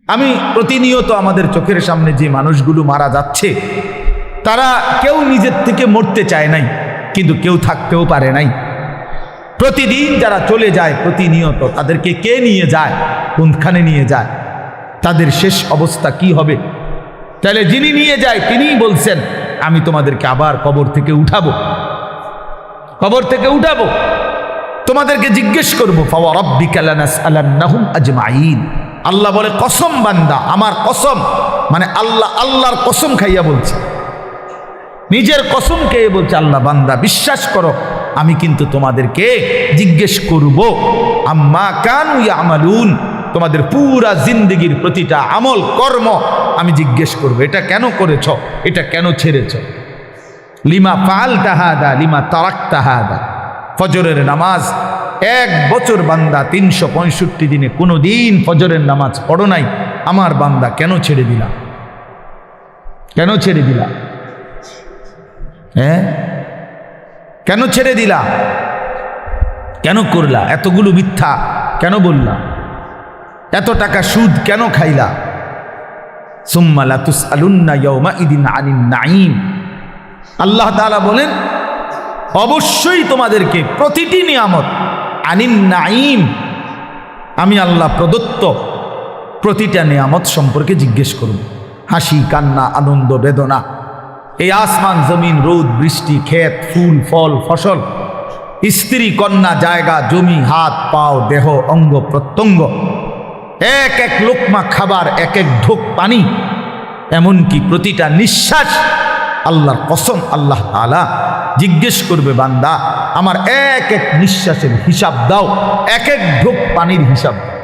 আমি প্রতিনিয়ত আমাদের চোখের সামনে যে মানুষগুলো মারা যাচ্ছে, তারা কেউ নিজের থেকে মরতে চায় নাই, কিন্তু কেউ থাকতেও পারে নাই। প্রতিদিন যারা চলে যায় প্রতিনিয়ত, তাদেরকে কে নিয়ে যায়, কোনখানে নিয়ে যায়, তাদের শেষ অবস্থা কি হবে? তাহলে যিনি নিয়ে যায় তিনিই বলছেন, আমি তোমাদেরকে আবার কবর থেকে উঠাবো, কবর থেকে উঠাবো, তোমাদেরকে জিজ্ঞেস করবো। ফাওয়ারাব্বিকা লানাসআলান্নাহুম আজমাইন। আল্লাহ বলে, কসম বান্দা, আমার কসম, মানে আল্লাহর কসম খাইয়া বলছে, নিজের কসম খেয়ে বলছে, আল্লাহ বান্দা বিশ্বাস করো, আমি কিন্তু তোমাদেরকে জিজ্ঞেস করব আম্মা কানু ইয়ামালুন, তোমাদের পুরা জিন্দেগির প্রতিটা আমল কর্ম আমি জিজ্ঞেস করব। এটা কেন করেছ, এটা কেন ছেড়েছ, লিমা ফাআলতা হাদা লিমা তারাকতা হাদা। ফজরের নামাজ 1 বছর বান্দা 365 দিনে কোনো দিন ফজরের নামাজ পড়ো নাই, আমার বান্দা কেন ছেড়ে দিলা, কেন ছেড়ে দিলা? হ্যাঁ, কেন ছেড়ে দিলা, কেন করলা, এতগুলো মিথ্যা কেন বললা, এত টাকা সুদ কেন খাইলা? সুম্মা লাতুসআলুন্না ইয়াওমাইদিন আনিন নাঈম। আল্লাহ তাআলা বলেন, অবশ্যই তোমাদেরকে প্রতিটি নিয়ামত, আনিন নাঈম, আমি আল্লাহ প্রদত্ত প্রতিটা নিয়ামত সম্পর্কে জিজ্ঞেস করব। হাসি কান্না আনন্দ বেদনা, এই আসমান জমিন রোদ বৃষ্টি ক্ষেত ফুল ফল ফসল, স্ত্রী কন্যা জায়গা জমি হাত পাও দেহ অঙ্গ প্রত্যঙ্গ, এক এক লোকমা খাবার, এক এক ঢোক পানি, এমনকি প্রতিটা নিঃশ্বাস, আল্লাহর কসম আল্লাহ তাআলা জিজ্ঞেস করবে, বান্দা আমার এক এক নিঃশ্বাসের হিসাব দাও, এক এক ঢোক পানির হিসাব দাও।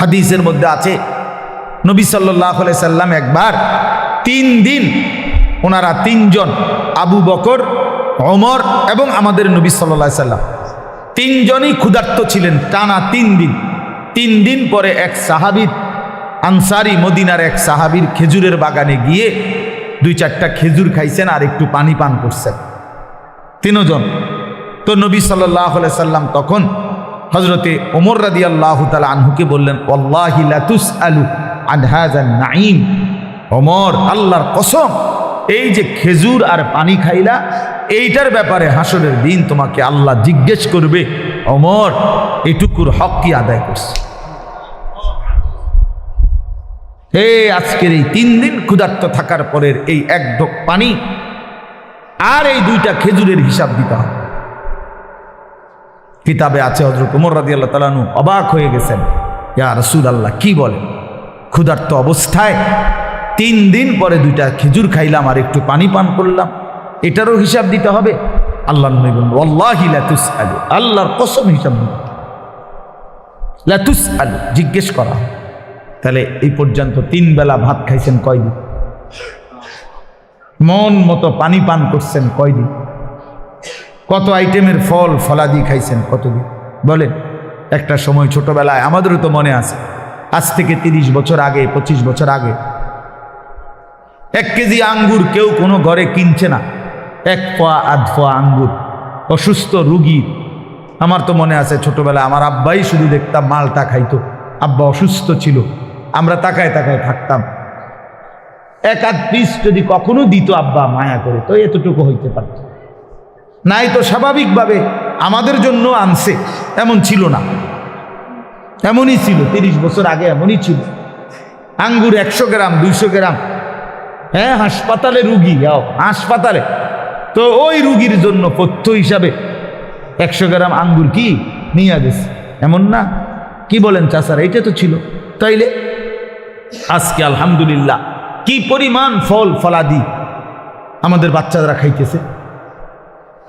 হাদিসের মধ্যে আছে, নবী সাল্লাল্লাহু আলাইহি সাল্লাম একবার 3 দিন, ওনারা 3 জন, আবু বকর, ওমর এবং আমাদের নবী সাল্লাল্লাহু আলাইহি সাল্লাম 3 জনই ক্ষুধার্ত ছিলেন টানা 3 দিন। 3 দিন পরে এক সাহাবী আনসারি, মদিনার এক সাহাবীর খেজুরের বাগানে গিয়ে 2-4টা খেজুর খাইছেন আর একটু পানি পান করছেন, 3 জন। তো নবী সাল্লাল্লাহু আলাইহি সাল্লাম তখন হযরতে ওমর রাদিয়াল্লাহু তাআলা আনহুকে বললেন, ওয়াল্লাহি লা তুসআলু আন হাযান নাঈম। ওমর, আল্লাহর কসম, এই যে খেজুর আর পানি খাইলা, এইটার ব্যাপারে হাসরের দিন তোমাকে আল্লাহ জিজ্ঞেস করবে, ওমর এটুকুর হক কি আদায় করছে? আজকের এই 3 দিন ক্ষুধার্ত থাকার পরের এই 1 ঢোক পানি আর এই 2টা খেজুরের হিসাব দিতে হবে। কিতাবে আছে, হযরত ওমর রাদিয়াল্লাহু তাআলা আনহু অবাক হয়ে গেছেন, ইয়া রাসূলুল্লাহ, কি বলেন, ক্ষুধার্ত অবস্থায় 3 দিন পরে 2টা খেজুর খাইলাম আর একটু পানি পান করলাম, এটারও হিসাব দিতে হবে? আল্লাহর নবী বলেন, ওয়াল্লাহি লা তুসআলু, আল্লাহর কসম হিসাব দিতে, লা তুসআলু, জিজ্ঞেস করা। তাহলে এই পর্যন্ত 3 বেলা ভাত খাইছেন কয়দিন? মন মতো পানি পান করছেন কয়দিন? কত আইটেমের ফল ফলাদি খাইছেন কতদিন? বলেন। একটা সময় ছোটবেলায়, আমাদেরও তো মনে আছে, আজ থেকে 30 বছর আগে 25 বছর আগে 1 কেজি আঙ্গুর কেউ কোনো ঘরে কিনছে না, 1 পোয়া 1/2 পোয়া আঙ্গুর, অসুস্থ রুগী। আমার তো মনে আছে ছোটবেলায় আমার আব্বাই শুধু দেখতাম মালটা খাইতো, আব্বা অসুস্থ ছিল, আমরা তাকায় তাকায় থাকতাম, 1-8 পিস যদি কখনো দিত আব্বা মায়া করে, তো এতটুকু হইতে পারত, নাই তো স্বাভাবিকভাবে আমাদের জন্য আনছে, এমন ছিল না, এমনই ছিল 30 বছর আগে, এমনই ছিল। আঙ্গুর 100 গ্রাম 200 গ্রাম, হ্যাঁ, হাসপাতালে রুগী, হাসপাতালে, তো ওই রুগীর জন্য পথ্য হিসাবে 100 গ্রাম আঙ্গুর কি নিয়ে গেছে, এমন না? কি বলেন চাচারা, এটা তো ছিল। তাইলে আজকে আলহামদুলিল্লাহ কি পরিমাণ ফল ফলাদি আমাদের বাচ্চারা খাইতেছে,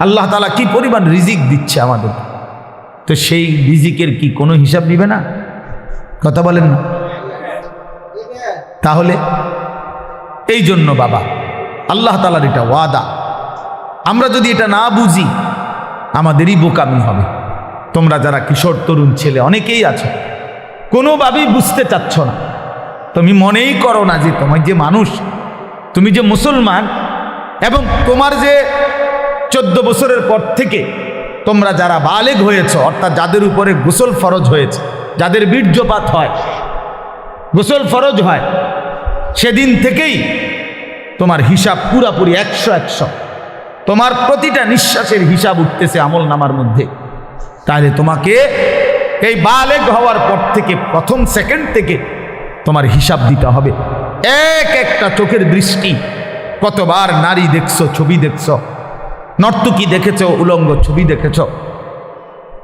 আল্লাহ তাআলা কি পরিমাণ রিজিক দিচ্ছে আমাদের, তো সেই রিজিকের কি কোনো হিসাব নিবে না? কথা বলেন না? তাহলে এই জন্য বাবা, আল্লাহ তাআলার এটা ওয়াদা, আমরা যদি এটা না বুঝি আমাদেরই বোকামি হবে। তোমরা যারা কিশোর তরুণ ছেলে অনেকেই আছো, কোনোভাবেই বুঝতে চাচ্ছ না, তুমি মনেই করো না যে তোমার যে মানুষ, তুমি যে মুসলমান, এবং তোমার যে 14 বছরের পর থেকে তোমরা যারা বালেগ হয়েছ, অর্থাৎ যাদের উপরে গোসল ফরজ হয়েছে, যাদের বীর্যপাত হয়, গোসল ফরজ হয়, সেদিন থেকেই তোমার হিসাব পুরাপুরি 100 তোমার প্রতিটা নিঃশ্বাসের হিসাব উঠতেছে আমল নামার মধ্যে। তাহলে তোমাকে এই বালেগ হওয়ার পর থেকে প্রথম সেকেন্ড থেকে তোমার হিসাব দিতে হবে। এক একটা চোখের দৃষ্টি, কতবার নারী দেখছো, ছবি দেখছো, নর্তকী দেখেছ, উলঙ্গ ছবি দেখেছ,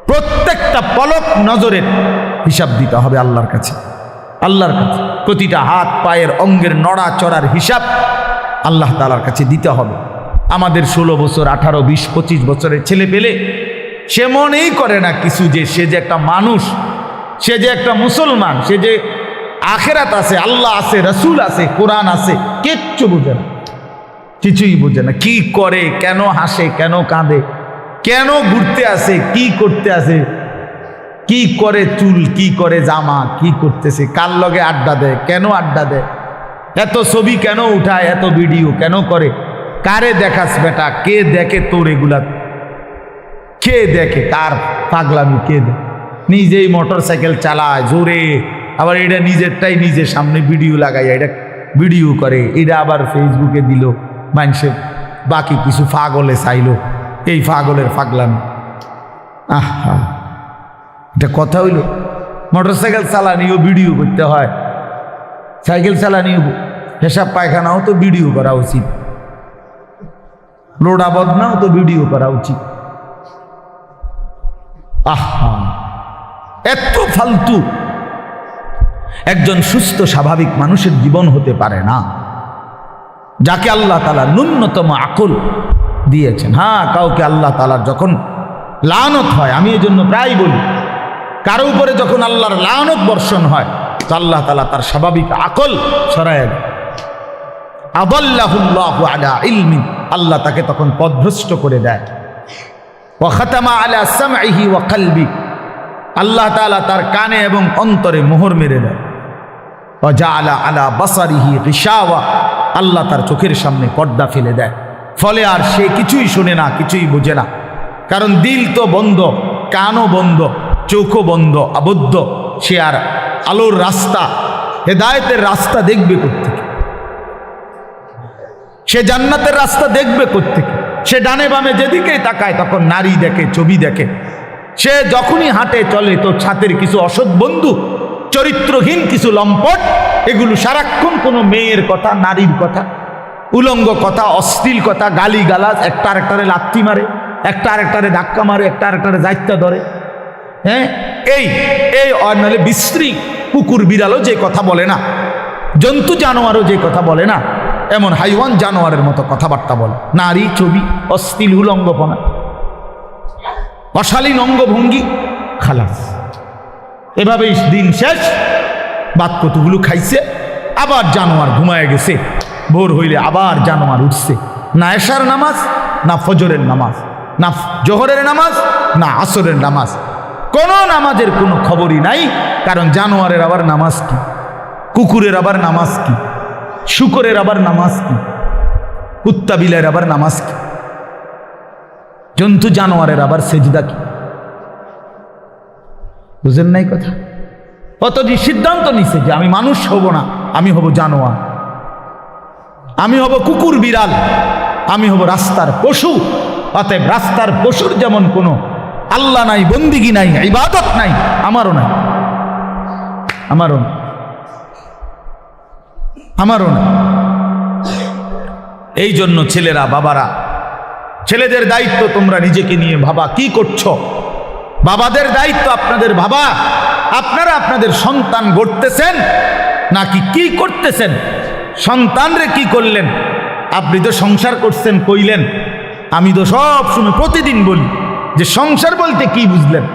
প্রত্যেকটা পলক নজরের হিসাব দিতে হবে আল্লাহর কাছে। আল্লাহর কাছে প্রতিটা হাত পায়ের অঙ্গের নড়াচড়ার হিসাব আল্লাহ তাআলার কাছে দিতে হবে। আমাদের 16 বছর, 18, 20, 25 বছরের ছেলে পেলে সে মনেই করে না কিছু, যে সে যে একটা মানুষ, সে যে একটা মুসলমান, সে যে আখেরাত আছে, আল্লাহ আছে, রসুল আছে, কোরআন আছে, কিচ্ছু বোঝে না, কিছুই বোঝে না। কি করে, কেন হাসে, কেন কাঁদে, কেন ঘুরতে আসে, কি করতে আসে, কি করে চুল, কি করে জামা, কি করতেছে, কার লগে আড্ডা দেয়, কেন আড্ডা দেয়, এত ছবি কেন উঠায়, এত ভিডিও কেন করে, কারে দেখাস বেটা, কে দেখে তোর এগুলা, কে দেখে, কার পাগলামি কে দেখে, নিজেই মোটর সাইকেল চালায় জোরে, আবার এটা নিজেরটাই নিজের সামনে ভিডিও লাগাই, এটা ভিডিও করে, এটা আবার ফেসবুকে দিল, মানুষে বাকি কিছু পাগলে চাইলো, এই পাগলের পাগলামি। আহা, এটা কথা হইল? মোটর সাইকেল চালানিও ভিডিও করতে হয়, সাইকেল চালানিও, পেশাব পায়খানাও তো ভিডিও করা উচিত, লোডা বদনাও তো ভিডিও করা উচিত। আহা, এত ফালতু একজন সুস্থ স্বাভাবিক মানুষের জীবন হতে পারে না, যাকে আল্লাহ তাআলা ন্যূনতম আকল দিয়েছেন। হ্যাঁ, কাউকে আল্লাহ তাআলার যখন লানত হয়, আমি এই জন্য প্রায় বলি, কারো উপরে যখন আল্লাহর লানত বর্ষণ হয়, তো আল্লাহ তাআলা তার স্বাভাবিক আকল সরায় দেয়। আদাল্লাহুল্লাহু আলা ইলমিন, আল্লাহ তাকে তখন পথভ্রষ্ট করে দেয়। ওয়া খাতামা আলা সামঈহি ওয়া কলবি, আল্লাহ তাআলা তার কানে এবং অন্তরে মোহর মেরে দেয়। ওয়া জাআলা আলা বাসারিহি গিশাওয়া, আল্লাহ তার চোখের সামনে পর্দা ফেলে দেয়। ফলে আর সে কিছুই শোনে না, কিছুই বোঝে না, কারণ দিল তো বন্ধ, কানও বন্ধ, চোখও বন্ধ, আবদ্ধ। সে আর আলোর রাস্তা, হেদায়েতের রাস্তা দেখবে কোত্থেকে? সে জান্নাতের রাস্তা দেখবে কোত্থেকে? সে ডানে বামে যেদিকেই তাকায় তখন নারী দেখে, ছবি দেখে। সে যখনই হাঁটে চলে তো ছাতের কিছু অসৎ বন্ধু, চরিত্রহীন কিছু লম্পট, এগুলো সারাক্ষণ কোনো মেয়ের কথা, নারীর কথা, উলঙ্গ কথা, অশ্লীল কথা, গালি গালাজ, একটা আরেকটারে লাথি মারে, একটা আরেকটারে ধাক্কা মারে, একটা আরেকটারে দায়িত্ব ধরে। হ্যাঁ, এই এই নাহলে বিশ্রী কুকুর বিড়ালও যে কথা বলে না, জন্তু জানোয়ারও যে কথা বলে না, এমন হাইওয়ান জানোয়ারের মতো কথাবার্তা বলে। নারী, ছবি, অশ্লীল উলঙ্গপনা, অশালীন অঙ্গভঙ্গি, খালাস। এভাবেই দিন শেষ। বাদ কতগুলো খাইছে, আবার জানোয়ার ঘুমায় গেছে, ভোর হইলে আবার জানোয়ার উঠছে। না এশার নামাজ, না ফজরের নামাজ, না জোহরের নামাজ, না আসরের নামাজ, কোনো নামাজের কোনো খবরই নাই। কারণ জানোয়ারের আবার নামাজ কি, কুকুরের আবার নামাজ কি, শুকরের আবার নামাজ কি, কুত্তা বিলের আবার নামাজ কি, জন্তু জানোয়ারের আবার সেজদা কি? বুঝেন নাই কথা? অতদিন সিদ্ধান্ত নিছে যে আমি মানুষ হব না, আমি হব জানোয়ার, আমি হব কুকুর বিড়াল, আমি হব রাস্তার পশু। অতএব রাস্তার পশুর যেমন কোনো আল্লাহ নাই, বন্দিগি নাই, ইবাদত নাই, আমারও নাই, আমারও না, আমারও না। এই জন্য ছেলেরা, বাবারা, ছেলেদের দায়িত্ব তোমরা নিজেকে নিয়ে ভাবা, কি করছো। বাবাদের দায়িত্ব আপনাদের ভাবা, আপনারা আপনাদের সন্তান গড়তেছেন নাকি কি করতেছেন। সন্তানরে কি করলেন? আপনি তো সংসার করছেন কইলেন, আমি তো সব সময় প্রতিদিন বলি যে সংসার বলতে কি বুঝলেন।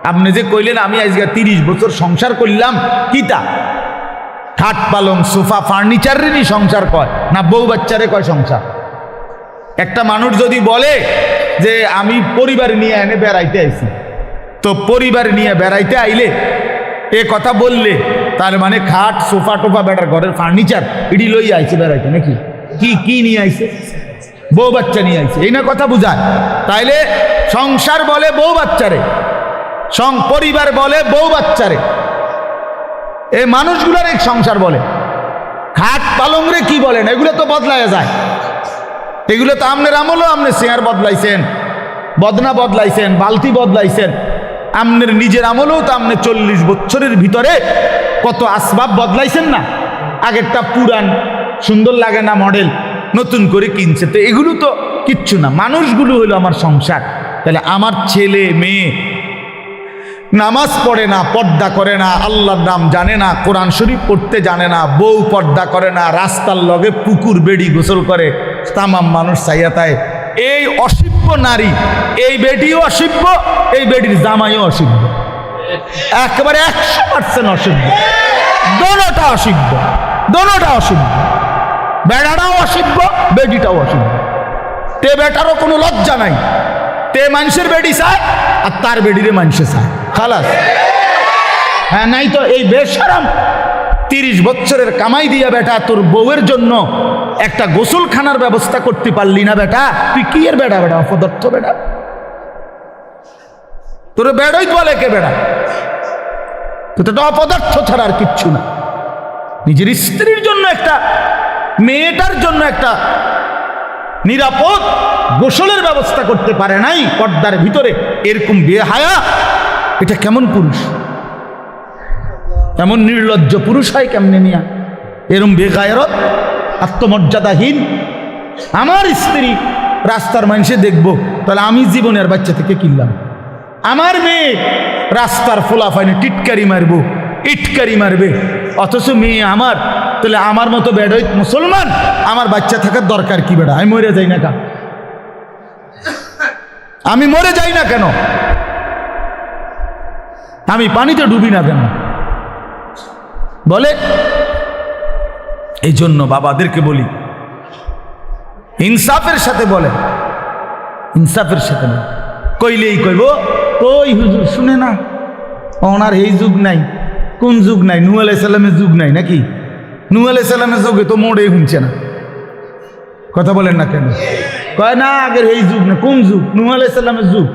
আপনি যে কইলেন আমি আজকে 30 বছর সংসার করলাম, কিতা? খাট পালং সোফা ফার্নিচারেরই সংসার কয় না বউ বাচ্চারে কয় সংসার? একটা মানুষ যদি বলে যে আমি পরিবার নিয়ে এনে বেড়াইতে আইছি, তো পরিবার নিয়ে বেড়াইতে আইলে এ কথা বললে তার মানে খাট সোফা টোফা বেটার ঘরের ফার্নিচার এটি লই আইছে বেড়াইতে, নাকি? কি কি নিয়ে আইছে? বউ বাচ্চা নিয়ে আইছে, এই না কথা বুঝায়। তাইলে সংসার বলে বউ বাচ্চারে, পরিবার বলে, বউ বাচ্চারে, এই মানুষগুলার এক সংসার বলে। খাট পালং রে কি বলেন, এগুলো তো বদলায় যায়। এগুলো তো আমনের আমলও আপনি চেয়ার বদলাইছেন, বদনা বদলাইছেন, বালতি বদলাইছেন। আমনের নিজের আমলও তো আপনি 40 বছরের ভিতরে কত আসবাব বদলাইছেন না। আগেরটা পুরান, সুন্দর লাগে না মডেল, নতুন করে কিনছে। তো এগুলো তো কিচ্ছু না, মানুষগুলো হলো আমার সংসার। তাহলে আমার ছেলে মেয়ে নামাজ পড়ে না, পর্দা করে না, আল্লাহর নাম জানে না, কোরআন শরীফ পড়তে জানে না, বউ পর্দা করে না, রাস্তার লগে পুকুর বেড়ি গোসল করে, তামাম মানুষ চাইয়াতায়। এই অসভ্য নারী, এই বেডিও অসভ্য, এই বেডির জামাইও অসভ্য, একেবারে 100% অসভ্য। দোনোটা অসভ্য, দোনোটা অসভ্য। বেড়াটাও অসভ্য, বেডিটাও অসভ্য। তে বেটারও কোনো লজ্জা নাই, তে মানুষের বেডি চায় আর তার বেডিরে মানুষে চায়, খালাস। হ্যাঁ, নাই তো এই বেশরম 30 বছরের কামাই দিয়া বেটা তোর বউয়ের জন্য একটা গোসলখানার ব্যবস্থা করতে পারলি না বেটা, তুই কি এর বেটা? বেটা অপদার্থ বেটা, তোর বেড়ই বলে কে বেটা? তো এটা অপদার্থ ছাড়া আর কিচ্ছু না। নিজের স্ত্রীর জন্য একটা, মেয়েটার জন্য একটা নিরাপদ গোসলের ব্যবস্থা করতে পারে নাই পর্দার ভিতরে, এরকম বেহায়া, এটা কেমন পুরুষ? এমন নির্লজ্জ পুরুষ হয় কেমনে নিয়া? এরম বেগায়রত, আত্মমর্যাদাহীন। আমার স্ত্রী রাস্তার মানুষে দেখবো, তাহলে আমি জীবনের বাচ্চা থেকে কিনলাম। আমার মেয়ে রাস্তার ফোলাফাইনে টিটকারি মারবো, ইটকারি মারবে, অথচ মেয়ে আমার, তাহলে আমার মতো বেড়াই মুসলমান আমার বাচ্চা থাকার দরকার কি? বেড়া আমি মরে যাই না কেন? আমি মরে যাই না কেন? আমি পানিতে ডুবি না কেন? বলে। এই জন্য বাবাদেরকে বলি, ইনসাফের সাথে বলে, ইনসাফের সাথে বলে। কইলেই কইব ওই হুজুর শুনে না, ওনার এই যুগ নাই। কোন যুগ নাই? নূহ আলাইহিস সালামের যুগ নাই নাকি? নূহ আলাইহিস সালামের যুগে তো মোড়ে শুনছে না, কথা বলেন না কেন? কয় না আগের এই যুগ না। কোন যুগ? নূহ আলাইহিস সালামের যুগ।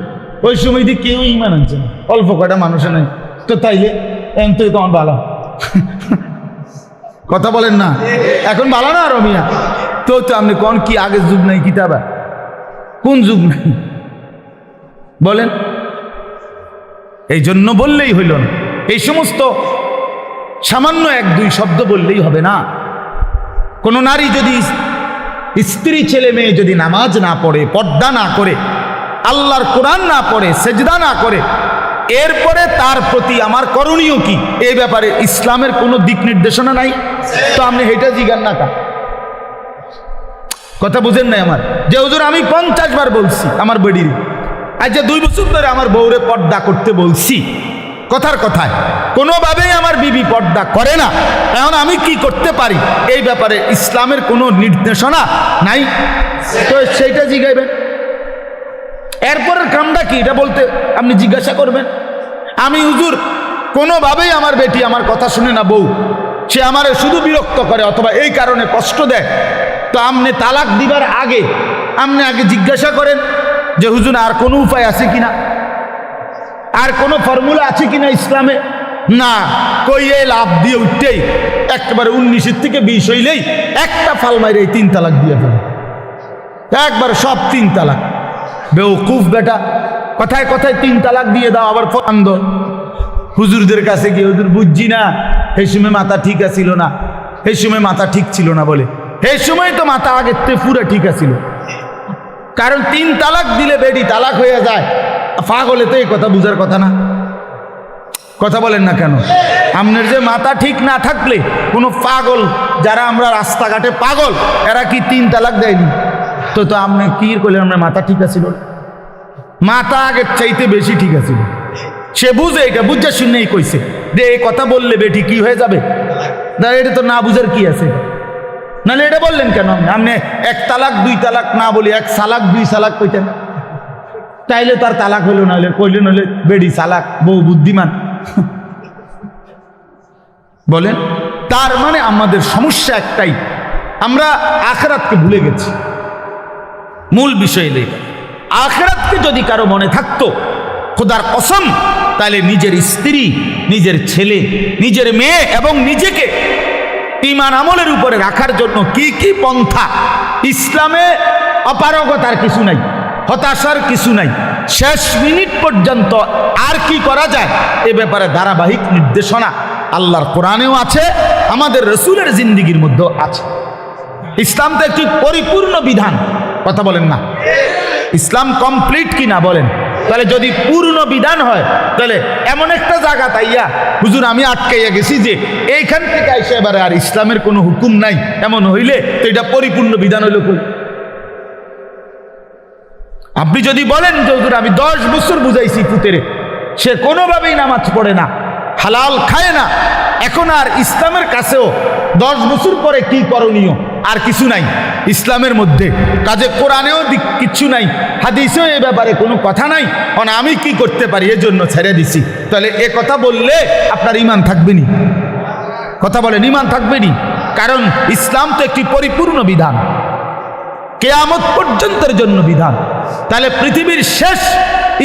ওই সময় দিয়ে কেউ ইমান আনছে না, অল্প কয়টা মানুষের নাই। তো তাইলে এম তো তোমার ভালো, কথা বলেন না? এখন ভালো না রমিয়া? তো আপনি কোন কি আগের যুগ নাই? কিতাবা কোন যুগ নাই বলেন? এই জন্য বললেই হইল না, এই সমস্ত সামান্য 1-2 শব্দ বললেই হবে না। কোনো নারী যদি, স্ত্রী ছেলে মেয়ে যদি নামাজ না পড়ে, পর্দা না করে, আল্লাহর কোরআন না পড়ে, সেজদা না করে, এরপরে তার প্রতি আমার করণীয় কি, এই ব্যাপারে ইসলামের কোনো দিক নির্দেশনা নাই। তো আপনি হেঁটে জিগান না কা? কথা বুঝেন নাই আমার? যে হুজুর আমি 50 বার বলছি আমার বেডির, আজ যে 2 বছর ধরে আমার বউরে পর্দা করতে বলছি, কথার কথায় কোনোভাবেই আমার বিবি পর্দা করে না, এখন আমি কি করতে পারি? এই ব্যাপারে ইসলামের কোনো নির্দেশনা নাই। তো সেইটা জিগাইবেন। এরপরের কামটা কি এটা বলতে আপনি জিজ্ঞাসা করবেন। আমি হুজুর কোনোভাবেই আমার বেটি আমার কথা শুনে না, বউ সে আমারে শুধু বিরক্ত করে অথবা এই কারণে কষ্ট দেয়, তো আপনি তালাক দিবার আগে আপনি আগে জিজ্ঞাসা করেন যে হুজুর আর কোনো উপায় আছে কিনা, আর কোনো ফর্মুলা আছে কিনা ইসলামে? না, কইয়ে লাভ দিয়ে উঠতেই একেবারে 19 থেকে 20 হইলেই একটা ফাল মাইরে 3 তালাক দিয়ে ফেলে, একবার সব 3 তালাক। বেওকুফ বেটা, কথায় কথায় 3 তালাক দিয়ে দাও, আবার ফন্দ হুজুরদের কাছে গিয়ে হুজুর বুঝছি না, এই সময় মাথা ঠিক আছিল না, এই সময় মাথা ঠিক ছিল না বলে, এই সময় তো মাথা আগের থেকে পুরো ঠিক আছিল। কারণ 3 তালাক দিলে বেডি তালাক হয়ে যায়, পাগলে তো এই কথা বুঝার কথা না, কথা বলেন না কেন? আপনার যে মাথা ঠিক না থাকলে কোনো পাগল, যারা আমরা রাস্তাঘাটে পাগল, এরা কি 3 তালাক দেয়নি? তো তো আপনি কি করলেন? আপনার মাথা ঠিক আছিল, মাথা আগের চাইতে বেশি ঠিক আছিল। সে বুঝে, এটা বুঝে শুনেই কইছে যে এই কথা বললে বেটি কি হয়ে যাবে, এটা তো না বুঝার কি আছে? নাহলে এটা বললেন কেন? আপনি 1 তালাক 2 তালাক না বলি 1 সালাক 2 সালাক কইতেন, তাইলে তার তালাক হইল, নাহলে কইলেন হলে বেডি সালাক, বউ বুদ্ধিমান। বলেন, তার মানে আমাদের সমস্যা একটাই, আমরা আখিরাতকে ভুলে গেছি। মূল বিষয় নেই, আখিরাতকে যদি কারো মনে থাকতো, খোদার কসম তাহলে নিজের স্ত্রী, নিজের ছেলে, নিজের মেয়ে এবং নিজেকে ঈমান আমলের উপরে রাখার জন্য কি কি পন্থা, ইসলামে অপারগতার কিছু নাই, হতাশার কিছু নাই, শেষ মিনিট পর্যন্ত আর কি করা যায় এ ব্যাপারে ধারাবাহিক নির্দেশনা আল্লাহর কোরআনেও আছে, আমাদের রসুলের জিন্দিগির মধ্যেও আছে। ইসলাম তো একটি পরিপূর্ণ বিধান, কথা বলেন না? ইসলাম কমপ্লিট কিনা বলেন? তাহলে যদি পূর্ণ বিধান হয় তাহলে এমন একটা জায়গা তাইয়া হুজুর আমি আটকাইয়া গেছি যে এইখান থেকে আইসা এবারে আর ইসলামের কোনো হুকুম নাই, এমন হইলে তো এটা পরিপূর্ণ বিধান হইল কই? আপনি যদি বলেন যে হুজুর আমি 10 বছর বুঝাইছি পুতেরে, সে কোনোভাবেই নামাজ পড়ে না, হালাল খায় না, এখন আর ইসলামের কাছেও 10 বছর পরে কি করণীয় আর কিছু নাই ইসলামের মধ্যে, কাজে কোরআনেও কিচ্ছু নাই, হাদিসেও এ ব্যাপারে কোনো কথা নাই, কারণ আমি কি করতে পারি এজন্য ছেড়ে দিছি, তাহলে এ কথা বললে আপনার ঈমান থাকবেনি? কথা বলেন, ঈমান থাকবেনি? কারণ ইসলাম তো একটি পরিপূর্ণ বিধান, কিয়ামত পর্যন্তের জন্য বিধান। তাহলে পৃথিবীর শেষ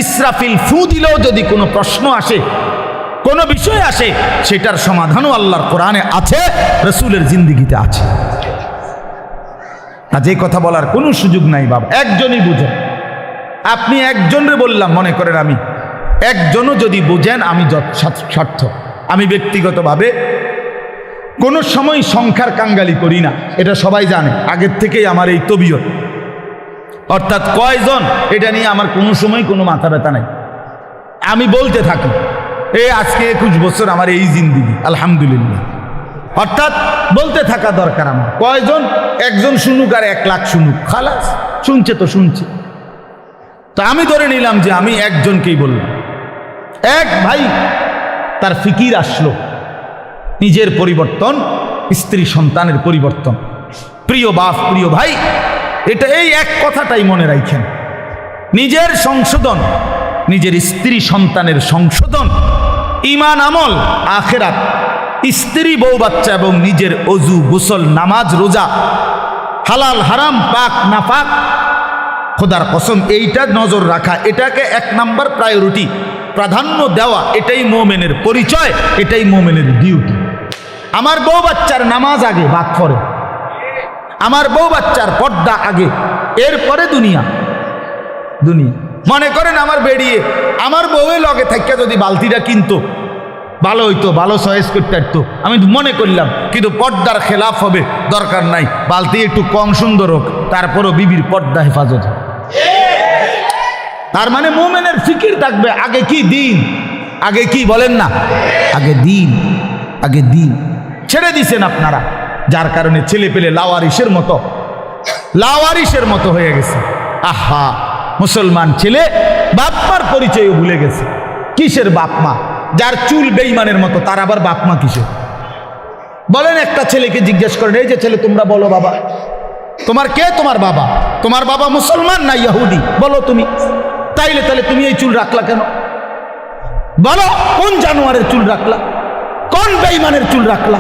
ইসরাফিল ফু দিলেও যদি কোনো প্রশ্ন আসে, কোনো বিষয় আসে, সেটার সমাধানও আল্লাহর কোরআনে আছে, রসুলের জিন্দিগিতে আছে। আজ এই কথা বলার কোনো সুযোগ নাই বাবা, একজনই বুঝেন। আপনি একজনরে বললাম, মনে করেন আমি একজনও যদি বুঝেন আমি সার্থক। আমি ব্যক্তিগতভাবে কোনো সময় সংখ্যার কাঙ্গালি করি না, এটা সবাই জানে, আগের থেকেই আমার এই তবিয়ত, অর্থাৎ কয়জন এটা নিয়ে আমার কোনো সময় কোনো মাথা ব্যথা নাই। আমি বলতে থাকি আজকে 21 বছর আমার এই জিন্দিগি, আলহামদুলিল্লাহ, অর্থাৎ বলতে থাকা দরকার আমার। কয়জন? একজন শুনুক আর 1 লাখ শুনুক, খালাস, শুনছে তো শুনছে। তা আমি ধরে নিলাম যে আমি একজনকেই বললাম। এক ভাই তার ফিকির আসলো নিজের পরিবর্তন, স্ত্রী সন্তানের পরিবর্তন। প্রিয় বাপ, প্রিয় ভাই, এটা এই এক কথাটাই মনে রাখেন, নিজের সংশোধন, নিজের স্ত্রী সন্তানের সংশোধন, ঈমান আমল, আখিরাত, স্ত্রী বউ বাচ্চা এবং নিজের অজু গোসল নামাজ রোজা, হালাল হারাম পাক নাপাক, খোদার কসম এইটা নজর রাখা, এটাকে 1 নাম্বার প্রায়োরিটি, প্রাধান্য দেওয়া, এটাই মোমেনের পরিচয়, এটাই মোমেনের ডিউটি। আমার বউ বাচ্চার নামাজ আগে, বাদ পরে। আমার বউ বাচ্চার পর্দা আগে, এরপরে দুনিয়া। মনে করেন আমার বেরিয়ে আমার বউয়ের লগে থাইকা যদি বালতিটা কিনতো ভালো হইতো, ভালো চয়েস করতে পারতো, আমি মনে করলাম, কিন্তু পর্দার খেলাফ হবে, দরকার নাই, বালতি একটু কম সুন্দর হোক, তারপরও বিবির পর্দা হেফাজত। তার মানে মোমেনের ফিকির থাকবে আগে কি দিন, আগে কি বলেন না, আগে দিন, আগে দিন। ছেড়ে দিছেন আপনারা, যার কারণে ছেলে পেলে লাওয়ারিসের মতো হয়ে গেছে। আহা, মুসলমান ছেলে বাপ মার পরিচয়ও ভুলে গেছে। কিসের বাপ মা? যার চুল বেঈমানের মতো, তার আবার বাপ মা কিসের? বলেন, একটা ছেলেকে জিজ্ঞেস করেন, এই যে ছেলে তোমরা বলো বাবা, তোমার কে তোমার বাবা? তোমার বাবা মুসলমান না ইহুদি? বলো তুমি। তাইলে তুমি এই চুল রাখলা কেন? বলো, কোন জানোয়ারের চুল রাখলা? কোন বেঈমানের চুল রাখলা?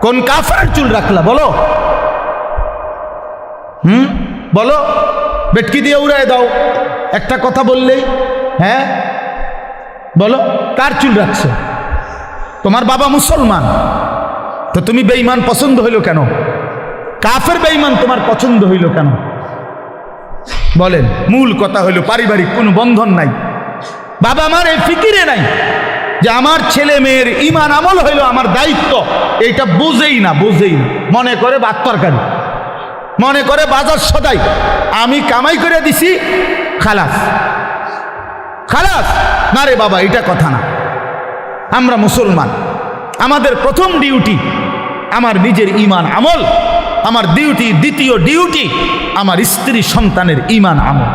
কোন কাফেরের চুল রাখলা? বলো, বলো, বেটকি দিয়ে উড়ায় দাও একটা কথা বললেই। হ্যাঁ বলো, কার চুল রাখছো? তোমার বাবা মুসলমান, তো তুমি বেঈমান পছন্দ হইল কেন? কাফের বেঈমান তোমার পছন্দ হইল কেন? বলেন। মূল কথা হইল পারিবারিক কোনো বন্ধন নাই, বাবা আমার এই ফিকিরে নাই যে আমার ছেলে মেয়ের ঈমান আমল হইল আমার দায়িত্ব, এইটা বুঝেই না। মনে করে ভাত তরকারি, মনে করে বাজার সদাই, আমি কামাই করে দিছি, খালাস। না রে বাবা, এটা কথা না। আমরা মুসলমান, আমাদের প্রথম ডিউটি আমার নিজের ঈমান আমল, আমার দ্বিতীয় ডিউটি আমার স্ত্রী সন্তানের ঈমান আমল।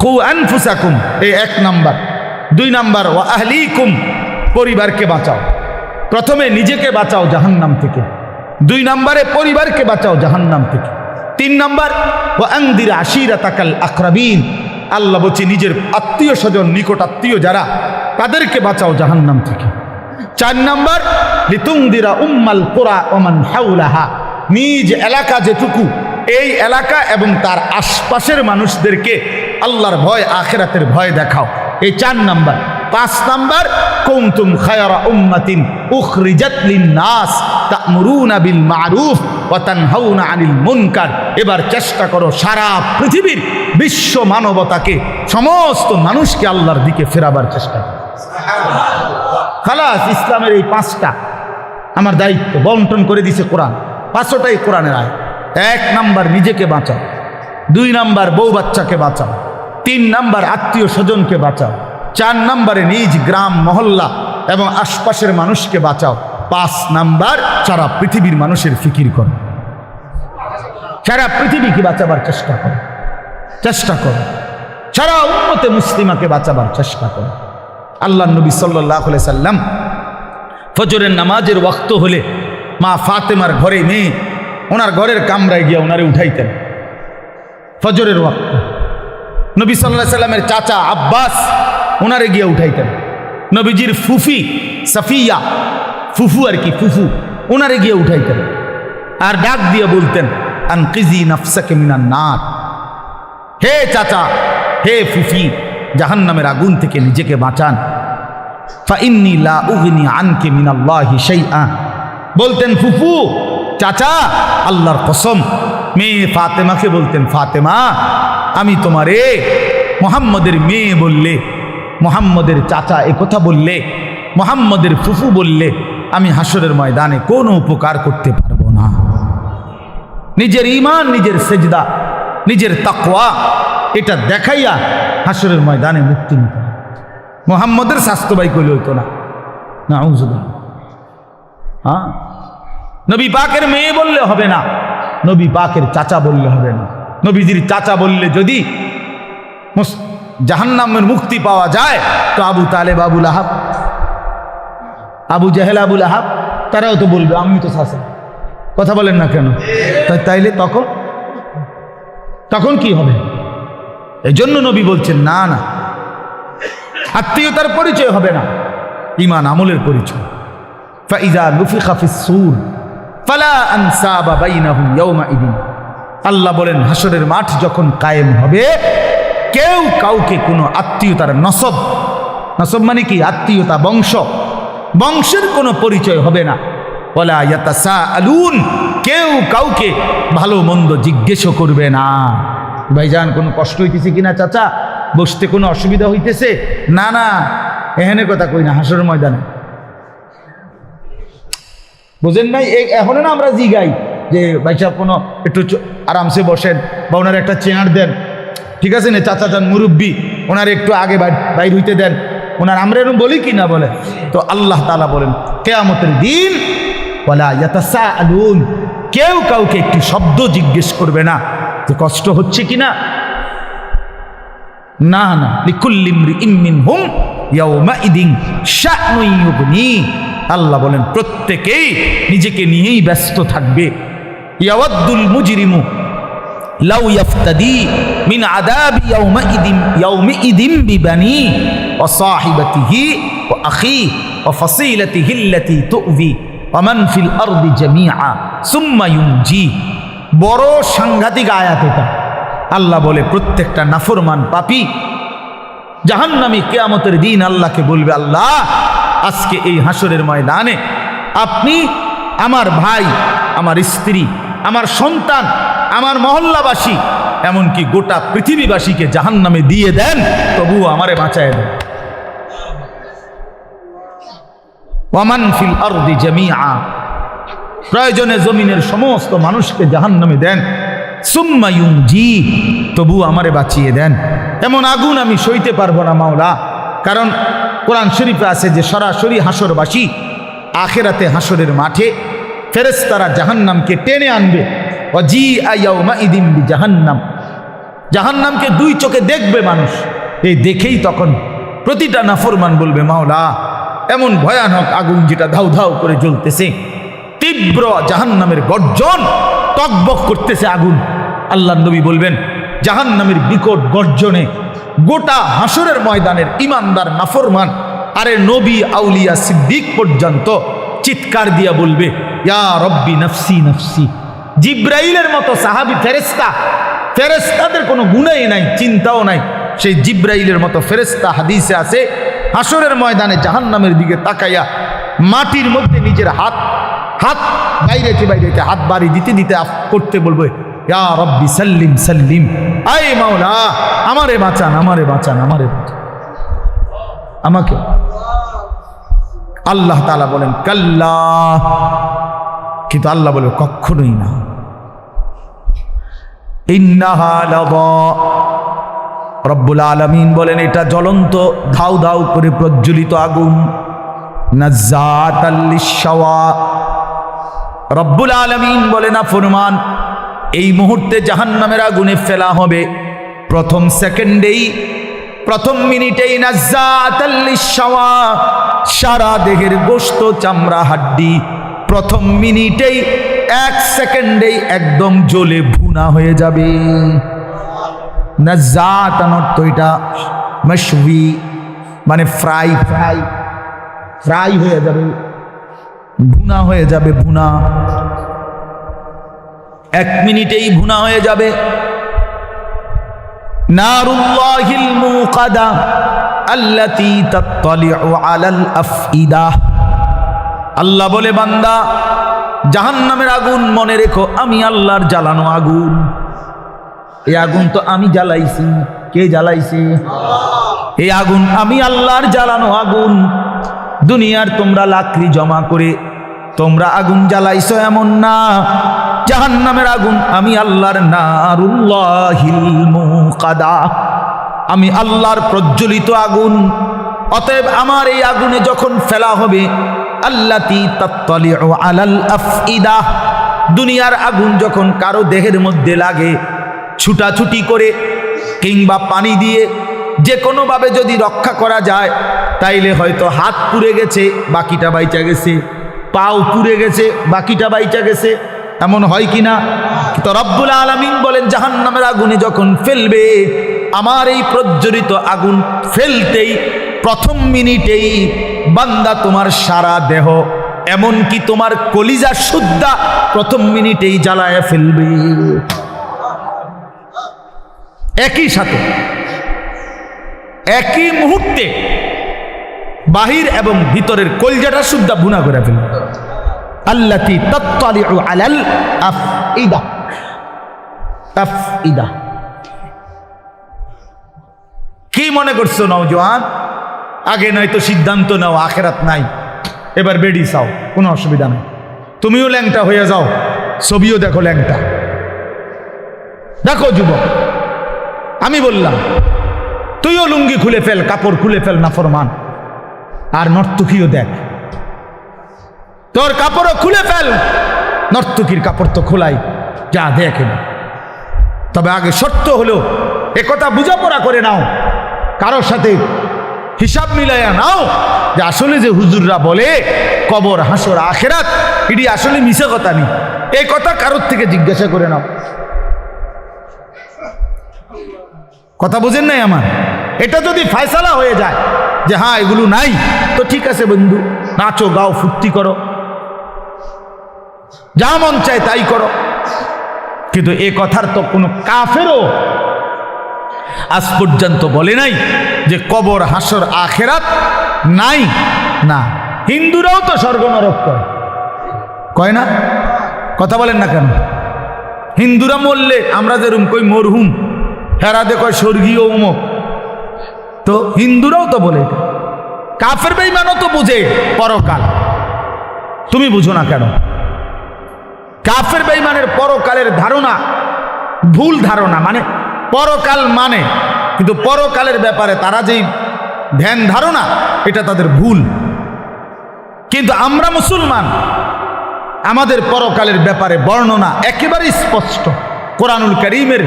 কু আনফুসাকুম, এই 1 নাম্বার। 2 নাম্বার, ওয়া আহলিকুম, পরিবারকে বাঁচাও। প্রথমে নিজেকে বাঁচাও জাহান্নাম থেকে, 2 নাম্বারে পরিবারকে বাঁচাও জাহান্নাম থেকে, 3 নাম্বার, ওয়া আনদির আশিরাতাকাল আকরাবিন, আল্লাহ বলছে নিজের আত্মীয় স্বজন, নিকট আত্মীয় যারা, তাদেরকে বাঁচাও জাহান্নাম থেকে। 4 নাম্বার, লিতুনদিরা উম্মাল কুরা ওয়া মান হাওলাহা, নিজ এলাকা যেটুকু, এই এলাকা এবং তার আশপাশের মানুষদেরকে আল্লাহর ভয়, আখিরাতের ভয় দেখাও। এই 4 নাম্বার। 5 নাম্বার, কুনতুম খায়রা উম্মাতিন উখরিজাত লিন-নাস তা'মুরুনা বিল মা'রুফ ওয়া তানহাউনা আনিল মুনকার। এবার চেষ্টা করো সারা পৃথিবীর বিশ্ব মানবতাকে, সমস্ত মানুষকে আল্লাহর দিকে ফেরাবার চেষ্টা করো। খালাস, ইসলামের এই 5টা আমার দায়িত্ব বন্টন করে দিছে কোরআন। 5টাই কোরআনের আয়াত। 1 নাম্বার, নিজেকে বাঁচাও। 2 নাম্বার, বউ বাচ্চাকে বাঁচাও। 3 নাম্বার, আত্মীয় স্বজনকে বাঁচাও। 4 নাম্বারে নিজ গ্রাম মহল্লা এবং আশপাশের মানুষকে বাঁচাও। 5 নাম্বার, সারা পৃথিবীর মানুষের ফিকির করো, সারা পৃথিবীকে বাঁচাবার চেষ্টা করো, সারা উম্মতে মুসলিমাকে বাঁচাবার চেষ্টা করো। আল্লাহ নবী সাল্লাল্লাহু আলাইহি সাল্লাম ফজরের নামাজের ওয়াক্ত হলে মা ফাতেমার ঘরে মেয়ে ওনার ঘরের কামরায় গিয়ে ওনারে উঠাইতেন। ফজরের ওয়াক্ত নবী সাল্লাল্লাহু আলাইহি সাল্লামের চাচা আব্বাস ওনারে গিয়ে উঠাইতেন। নবীজির ফুফি সাফিয়া, ফুফু আর কি, ফুফু ওনারে গিয়ে উঠাইতেন আর ডাক দিয়ে বলতেন, আনকিজি নাফসাকে মিনান নার, হে চাচা, হে ফুফি, জাহান্নামের আগুন থেকে নিজেকে বাঁচান। ফাইন্নী লা উগনি আনকি মিনাল্লাহি শাইআ, বলতেন ফুফু, চাচা, আল্লাহর কসম। মেয়ে ফাতেমাকে বলতেন, ফাতেমা, আমি তোমারে মুহাম্মদের মেয়ে বললে, মুহাম্মদের চাচা এ কথা বললে, মুহাম্মদের ফুফু বললে আমি হাসরের ময়দানে কোনো উপকার করতে পারবো না। নিজের ঈমান, নিজের সেজদা, নিজের তাকওয়া এটা দেখাইয়া হাসরের ময়দানে মুক্তি নিতে। মুহাম্মদের স্বাস্থ্য ভাই কইলে হইতো না, নাউযুবিল্লাহ। হ্যাঁ, নবী পাকের মেয়ে বললে হবে না, নবী পাকের চাচা বললে হবে না। নবীজির চাচা বললে যদি জাহান্নামের মুক্তি পাওয়া যায়, তো আবু তালেব, আবু লাহাব, আবু জাহেল, আবু লাহাব তারাও তো বলবে আমি তো চাচা। কথা বলেন না কেন? তাইলে তখন কি হবে? এই জন্য নবী বলছেন, না না, আত্মীয়তার পরিচয় হবে না, ঈমান আমলের পরিচয়। ফাইযা নুফিখা ফিস-সূর ফালা আনসাবা বাইনাহুম ইয়াওমাইদিন। আল্লাহ বলেন, হাসরের মাঠ যখন কায়েম হবে, কেউ কাউকে কোনো আত্মীয়তার নসব মানে কি? আত্মীয়তা, বংশের কোনো পরিচয় হবে না। ওয়ালা ইয়াতাসাআলুন, কেউ কাউকে ভালো মন্দ জিজ্ঞেসও করবে না। ভাইজান কোনো কষ্ট হইতেছে কিনা চাচা, বসতে কোনো অসুবিধা হইতেছে? না না, এখানে কথা কই না, হাসরের ময়দানে। বুঝেন নাই? এখন না আমরা জিগাই যে ভাই সাহেব কোনো একটু আরামসে বসেন বা ওনার একটা চেয়ার দেন, ঠিক আছে না চাচা যান মুরব্বী, ওনার একটু আগে বাইর হইতে দেন, ওনার আমরা এরকম বলি কি না বলে? তো আল্লাহ তাআলা বলেন, কিয়ামতের দিন ওয়ালা ইয়াতাসাআলুন, কেউ কাউকে একটি শব্দ জিজ্ঞেস করবে না যে কষ্ট হচ্ছে কিনা। না না, লিকুল্লি ইমরিইম মিনহুম ইয়াওমাইদিন শা'নুন ইউগনি। আল্লাহ বলেন প্রত্যেকেই নিজেকে নিয়েই ব্যস্ত থাকবে। ইয়াওয়াদ্দুল মুজরিমু লাউ ইয়াফতাদি মিন আযাবি ইয়াউমিইদিন বিবানি ওয়া সাহিবাতিহি ওয়া আখি ওয়া ফাসিলাতিহি আল্লাতী তু'যি ওয়া মান ফিল আরদি জামিআ সুম্মা ইউনজি। বড় সাংঘাতিক আয়াত এটা। আল্লাহ বলে প্রত্যেকটা নাফরমান পাপী জাহান্নামী কিয়ামতের দিন আল্লাহকে বলবে, আল্লাহ আজকে এই হাসরের ময়দানে আপনি আমার ভাই, আমার স্ত্রী, আমার সন্তান, আমার মহল্লাবাসী, এমনকি গোটা পৃথিবীবাসীকে জাহান্নামে দিয়ে দেন, তবুও আমারে বাঁচায় দেন। ওয়ামান ফিল আরদি জামিআ, প্রয়োজনে জমিনের সমস্ত মানুষকে জাহান্নামে দেন, সুম্মা ইউনজি, তবু আমারে বাঁচিয়ে দেন। এমন আগুন আমি সইতে পারবো না মাওলা। কারণ কোরআন শরীফে আছে যে সরাসরি হাসরবাসী আখিরাতে হাসরের মাঠে ফেরেশতারা জাহান্নামকে টেনে আনবে। ওয়াজিআ ইয়াউমাইদিন বিজাহান্নাম, জাহান্নামকে 2 চোখে দেখবে মানুষ। এই দেখেই তখন প্রতিটা নাফরমান বলবে, মাওলা এমন ভয়ানক আগুন যেটা ধাউ ধাউ করে জ্বলতেছে, তীব্র জাহান্নামের গর্জন, টকবক করতেছে আগুন। আল্লাহর নবী বলবেন, জাহান্নামের বিকট গর্জনে গোটা হাসরের ময়দানের ইমানদার নাফরমান, আরে নবী, আউলিয়া, সিদ্দিক পর্যন্ত চিৎকার দিয়া বলবে, ইয়া রব্বি নফসি নফসি। জিব্রাইলের মতো সাহাবী ফেরেশতাদের কোনো গুণাই নাই, চিন্তাও নাই। সেই জিব্রাইলের মতো ফেরেশতা, হাদিসে আছে, হাসরের ময়দানে জাহান্নামের দিকে তাকাইয়া মাটির মধ্যে নিজের হাত বাইরেতে হাত বাড়ি দিতে দিতে করতে বলবে, ইয়া রব্বি সাল্লিম সাল্লিম, আয় মাওলা আমারে বাঁচান, আমারে বাঁচান, আমারে বাঁচান, আমাকে। আল্লাহ তাআলা বলেন কাল্লা, কিন্তু আল্লাহ বলে কখনোই না। ইন্নাহা লাযা, রব্বুল আলামিন বলেন এটা জ্বলন্ত ধাউ ধাউ করে প্রজ্বলিত আগুন। নাজ্জাতাল লিশ-শাওয়া, রব্বুল আলামিন বলে না ফরমান এই মুহূর্তে জাহান্নামের আগুনে ফেলা হবে, প্রথম সেকেন্ডেই, প্রথম মিনিটেই নাজ্জাতাল লিশ-শাওয়া, সারা দেহের গোশত চামড়া হাড্ডি প্রথম মিনিটেই, এক সেকেন্ডেই একদম জ্বলে ভুনা হয়ে যাবে। নাজ্জাতান অর্থ এটা মাশওয়ি, মানে ফ্রাই হয়ে যাবে, ভুনা হয়ে যাবে, ভুনা এক মিনিটেই ভুনা হয়ে যাবে। নারুল্লাহিল মুকাদা আল্লাতী তাত্তালিউ আলাল আফইদা, আল্লাহ বলে বান্দা জাহান্নামের আগুন মনে রেখো আমি আল্লাহর জ্বালানো আগুন। এই আগুন তো আমি জ্বালাইছি। কে জ্বালাইছে? এই আগুন আমি আল্লাহর জ্বালানো আগুন। দুনিয়ার তোমরা লাকড়ি জমা করে তোমরা আগুন জ্বালাইছো এমন না, জাহান্নামের আগুন আমি আল্লাহর, নারুল্লাহিল মুকাদা, আমি আল্লাহর প্রজ্বলিত আগুন। অতএব আমার এই আগুনে যখন ফেলা হবে, আল্লাতী তাত্তালিউ আলাল আফইদা, দুনিয়ার আগুন যখন কারো দেহের মধ্যে লাগে, ছুটাছুটি করে কিংবা পানি দিয়ে যে কোনোভাবে যদি রক্ষা করা যায়, তাইলে হয়তো হাত পুড়ে গেছে বাকিটা বাইচা গেছে, পাও পুড়ে গেছে বাকিটা বাইচা গেছে, এমন হয় কিনা? তো রব্বুল আলামিন বলেন জাহান্নামের আগুনে যখন ফেলবে, আমার এই প্রজ্বলিত আগুন ফেলতেই প্রথম মিনিটেই বান্দা তোমার সারা দেহ, এমনকি তোমার কলিজা সুদ্ধা প্রথম মিনিটেই জ্বালায় ফেলবে। একই সাথে একই মুহূর্তে বাহির এবং ভিতরের কলিজাটা সুদ্ধা ভুনা করে ফেলবে। আল্লাতী তাত্তালিউ আলাল আফইদা, আফইদা। কি মনে করছো নওজোয়ান? আগে নয়তো সিদ্ধান্ত নাও আখেরাত নাই, এবার বেডি চাও, কোনো অসুবিধা নেই। তুমিও ল্যাংটা হয়ে যাও, ছবিও দেখো ল্যাংটা। দেখো যুবক, আমি বললাম তুইও লুঙ্গি খুলে ফেল, কাপড় খুলে ফেল, নাফরমান। আর নর্তকীও দেখ, তোর কাপড়ও খুলে ফেল, নর্তকীর কাপড় তো খোলাই, যা দেখ। তবে আগে শর্ত হলো একথা বুঝাপড়া করে নাও, কারোর সাথে হিসাব মিলাইয়া নাও যে আসলে যে হুজুররা বলে কবর হাসর আখেরাত, এটি আসলে মিছে কথা নেই, এই কথা কারোর থেকে জিজ্ঞাসা করে নাও। কথা বোঝেন নাই আমার? এটা যদি ফয়সালা হয়ে যায় যে হ্যাঁ এগুলো নাই, তো ঠিক আছে বন্ধু, নাচো গাও ফুর্তি করো, যা মন চায় তাই করো। কিন্তু এ কথার তো কোনো কাফেরও আজ পর্যন্ত বলে নাই যে কবর হাসর আখেরাত নাই। না, হিন্দুরাও তো স্বর্গ নরক কয় না? কথা বলেন না কেন? হিন্দুরা মরলে আমরা যেরকম কই মরহুম, হেরাদে কয় স্বর্গীয় অমুক, তো হিন্দুরাও তো বলে। কাফের বেঈমানও তো বুঝে পরকাল, তুমি বুঝো না কেন? কাফের বেঈমানের পরকালের ধারণা ভুল ধারণা, মানে পরকাল মানে, কিন্তু পরকালের ব্যাপারে তারা যেই ধ্যান ধারণা, এটা তাদের ভুল। কিন্তু আমরা মুসলমান, আমাদের পরকালের ব্যাপারে বর্ণনা একেবারে স্পষ্ট। কোরআনুল কারীমের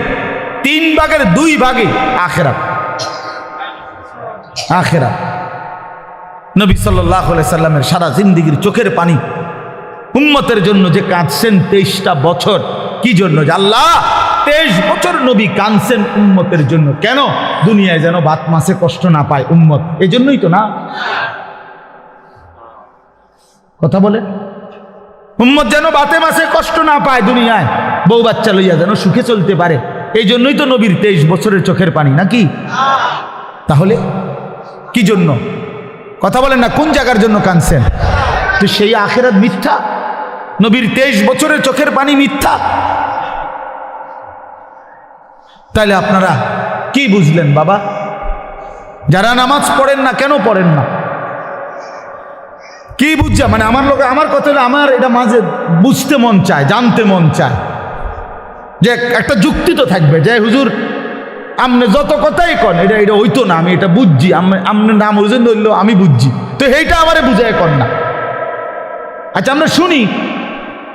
3 ভাগের 2 ভাগে আখিরাত। আখিরাত নবী সাল্লাল্লাহু আলাইহি সাল্লামের সারা জিন্দেগীর চোখের পানি উম্মতের জন্য যে কাঁদছেন 23টা বছর, কি জন্য? আল্লাহ 23 বছর নবী কাঁদছেন উম্মতের জন্য। কেন? দুনিয়ায় যেন বাত মাসে কষ্ট না পায় উম্মত, এই জন্যই তো না? কথা বলে, উম্মত যেন বাতে মাসে কষ্ট না পায়, দুনিয়ায় বউ বাচ্চা লইয়া যেন সুখে চলতে পারে, এই জন্যই তো নবীর 23 বছরের চোখের পানি, নাকি? তাহলে কি জন্য? কথা বলেন না, কোন জায়গার জন্য কাঁদছেন? তো সেই আখিরাত মিথ্যা, নবীর 23 বছরের চোখের পানি মিথ্যা। তাহলে আপনারা কি বুঝলেন বাবা? যারা নামাজ পড়েন না, কেন পড়েন না? কি বুঝছে? মানে আমার লোক, আমার কথা হলো, আমার এটা মাঝে বুঝতে মন চায়, জানতে মন চায় যে একটা যুক্তি তো থাকবে যে হুজুর আপনি যত কথাই কন এটা এটা হইতো না, আমি এটা বুঝছি, আপনার নাম হুজুর ধরলো আমি বুঝছি, তো এইটা আমারে বুঝায় কর না। আচ্ছা আমরা শুনি,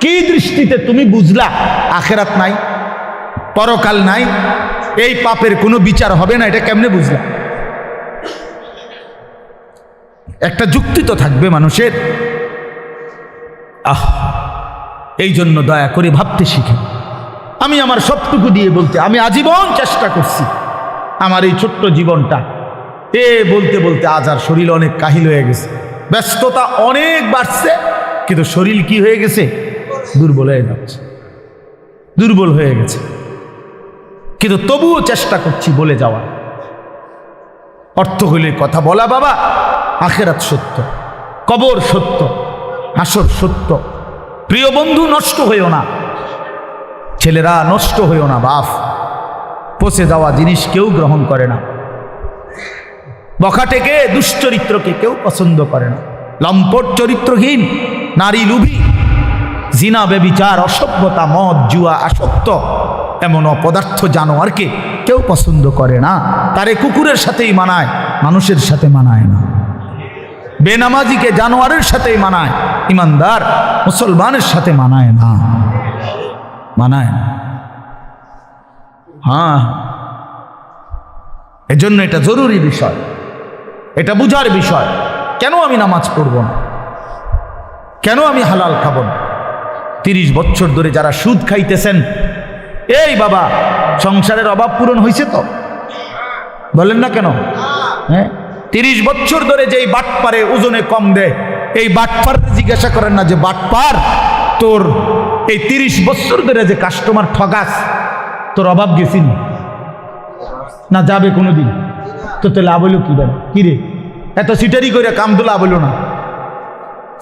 কি দৃষ্টিতে তুমি বুঝলা আখেরাত নাই, পরকাল নাই, এই পাপের কোনো বিচার হবে না, এটা কেমনে বুঝলা? একটা যুক্তি তো থাকবে মানুষের। এই জন্য দয়া করে ভাবতে শিখে। আমি আমার সবটুকু দিয়ে বলতে, আমি আজীবন চেষ্টা করছি আমার এই ছোট্ট জীবনটা বলতে বলতে আজ আর শরীর অনেক কাহিল হয়ে গেছে, ব্যস্ততা অনেক বাড়ছে, কিন্তু শরীর কি হয়ে গেছে? দুর্বল হয়ে যাচ্ছে, দুর্বল হয়ে গেছে। কিন্তু তবুও চেষ্টা করছি বলে যাওয়া। অর্থ হইলে কথা বলা, বাবা আখেরাত সত্য, কবর সত্য, হাসর সত্য। প্রিয় বন্ধু, নষ্ট হইও না, ছেলেরা নষ্ট হইও না। বাপ, পচে যাওয়া জিনিস কেউ গ্রহণ করে না, বখাটেকে দুশ্চরিত্রকে কেউ পছন্দ করে না, লম্পট চরিত্রহীন নারী লুভী, জিনা বেবিচার অসভ্যতা মদ জুয়া আসক্ত এমন অপদার্থ জানোয়ারকে কেউ পছন্দ করে না। তারে কুকুরের সাথেই মানায়, মানুষের সাথে মানায় না। বেনামাজিকে জানোয়ারের সাথেই মানায়, ইমানদার মুসলমানের সাথে মানায় না, মানায় না। হ্যাঁ, এজন্য এটা জরুরি বিষয়, এটা বুঝার বিষয়। কেন আমি নামাজ পড়ব না? কেন আমি হালাল খাব না? 30 বছর ধরে যারা সুদ খাইতেছেন, এই বাবা সংসারের অভাব পূরণ হয়েছে তো? বলেন না কেন? হ্যাঁ, 30 বছর ধরে যেই বাটপারে ওজনে কম দেয়, এই বাটপার জিজ্ঞাসা করেন না যে বাটপার তোর এই 30 বছর ধরে যে কাস্টমার ঠগাস, তোর অভাব গেছি না যাবে কোনোদিন? তো তো লাভ হইল কি? বেড়া কি রে, এত সিটারি করে কাম তো লাভ হইল না,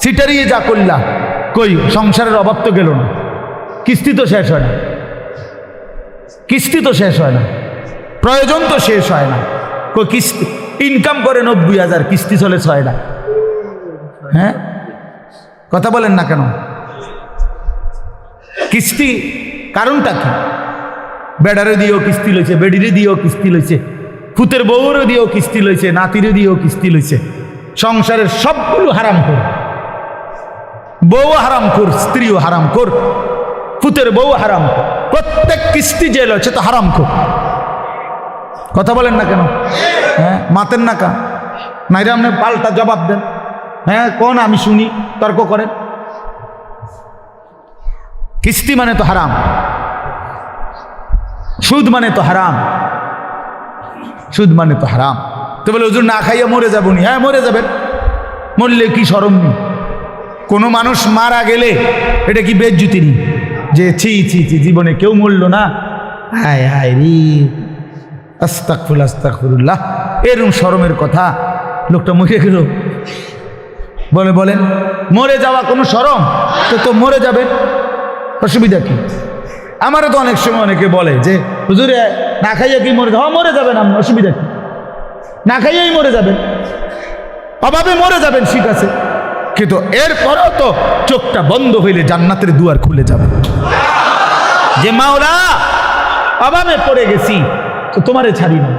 সিটারিয়ে যা করলা, কই সংসারের অভাব তো গেল না, কিস্তি তো শেষ হয় না, কিস্তি তো শেষ হয় না, প্রয়োজন তো শেষ হয় না। কই কিস্তি ইনকাম করে 90,000, কিস্তি চলে 6 লাখ। হ্যাঁ, কথা বলেন না কেন? কিস্তি কারণটা কি? বেড়ারে দিয়েও কিস্তি লইছে, বেডিরে দিয়েও কিস্তি লইছে, ফুতের বউরে দিয়েও কিস্তি লইছে, নাতিরে দিয়েও কিস্তি লইছে। সংসারের সবগুলো হারাম কর, বউ হারাম কর, স্ত্রীও হারাম কর, ফুতের বউ হারাম কর, প্রত্যেক কিস্তি যে লইছে তো হারাম কর। কথা বলেন না কেন? হ্যাঁ, মাতেন না কা নাইরে আপনি পাল্টা জবাব দেন। হ্যাঁ কোন, আমি শুনি, তর্ক করেন। কিস্তি মানে তো হারাম, সুদ মানে তো হারাম, সুদ মানে তো হারাম। তো বলে হুজুর না খাইয়া মরে যাবো নি? হ্যাঁ মরে যাবেন, মরলে কি শরম নেই? কোনো মানুষ মারা গেলে এটা কি বেজ্জুতি নেই যে ছি ছি ছি জীবনে কেউ মরল না, হায় হায় রে আস্তাগফিরুল্লাহ আস্তাগফিরুল্লাহ, এরকম শরমের কথা? লোকটা মুখে গেল বলেন মরে যাওয়া কোনো শরম? তো মরে যাবেন, অসুবিধা কি? আমারও তো অনেক সময় অনেকে বলে যে হুজুরে না খাইয়া কি মরে? হ্যাঁ মরে যাবেন আপনি, অসুবিধা কি? না খাইয়াই মরে যাবেন, অভাবে মরে যাবেন, ঠিক আছে, কিন্তু এরপরেও তো চোখটা বন্ধ হইলে জান্নাতের দুয়ার খুলে যাবে। যে মাওলা অভাবে পড়ে গেছি তো তোমারে ছাড়ি না,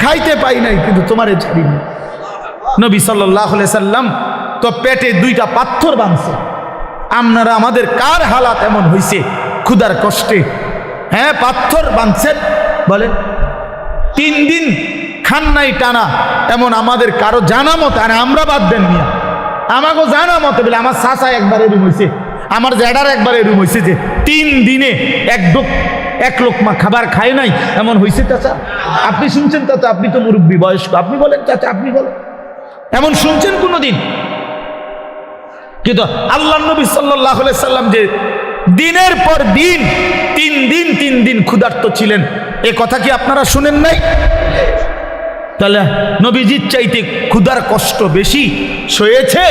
খাইতে পাই নাই কিন্তু তোমারে ছাড়ি না। নবী সাল্লাল্লাহু আলাইহি সাল্লাম তো পেটে 2টা পাথর বাঁধছে। আপনারা আমাদের কার হালাত এমন হইছে ক্ষুধার কষ্টে? হ্যাঁ পাথর বাঁধছেন, বলেন 3 দিন খান নাই টানা, এমন আমাদের কারো জানা মতে, আর আমরা বাদ দেন মিয়া, আমাকেও জানা মতে বলে আমার চাচা একবার এরম হয়েছে, আমার জ্যাডার একবার এরম হয়েছে যে 3 দিনে এক লোকমা খাবার খায় নাই, এমন হয়েছে। চাচা আপনি শুনছেন? চাচা আপনি তো মুরব্বী বয়স্ক, আপনি বলেন চাচা, আপনি বলেন এমন শুনছেন কোনোদিন? কিন্তু আল্লাহ নবী সাল্লাল্লাহু আলাইহি সাল্লাম যে দিনের পর দিন 3 দিন ক্ষুধার্ত ছিলেন, এ কথা কি আপনারা শুনেন নাই? তাহলে নবীজির চাইতে ক্ষুধার কষ্ট বেশি সয়েছে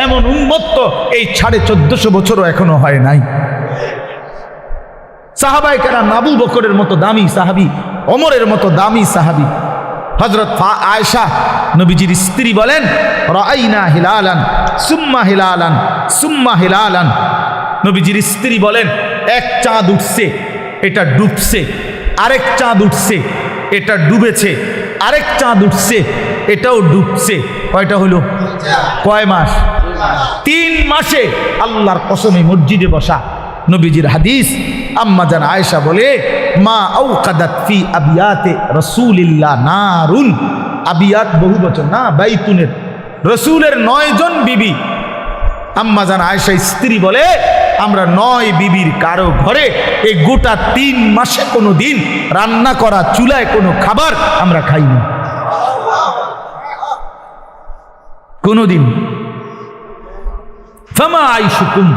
এমন উম্মত তো এই 1450 বছরও এখনো হয় নাই। সাহাবায়ে কেরাম, আবু বকরের মতো দামি সাহাবী, ওমরের মতো দামি সাহাবী, হযরত আয়েশা নবীজির স্ত্রী বলেন, রাআইনা হিলালান সুম্মা হিলালান সুম্মা হিলালান। নবীজির স্ত্রী বলেন, এক চাঁদ উঠছে, এটা ডুবছে, আরেক চাঁদ উঠছে, এটা ডুবেছে, আরেক চাঁদ উঠছে, এটাও ডুবছে। কয়টা হলো? কয় মাস? 3 মাসে। আল্লাহর কসমে মসজিদে বসা নবীজির হাদিস, আম্মা জান আয়েশা বলে, মা আওকাদাত ফি আবিয়াতে রাসূলিল্লাহ নারুন। আবিয়াত বহু বচন না, বাইতুনের রাসূলের 9 জন বিবি। আম্মা জান আয়েশা স্ত্রী বলে, আমরা 9 বিবির কারো ঘরে এই গোটা 3 মাসে কোনো দিন রান্না করা চুলায় কোনো খাবার আমরা খাইনি, কোনোদিন। ফামা আইশুকুম।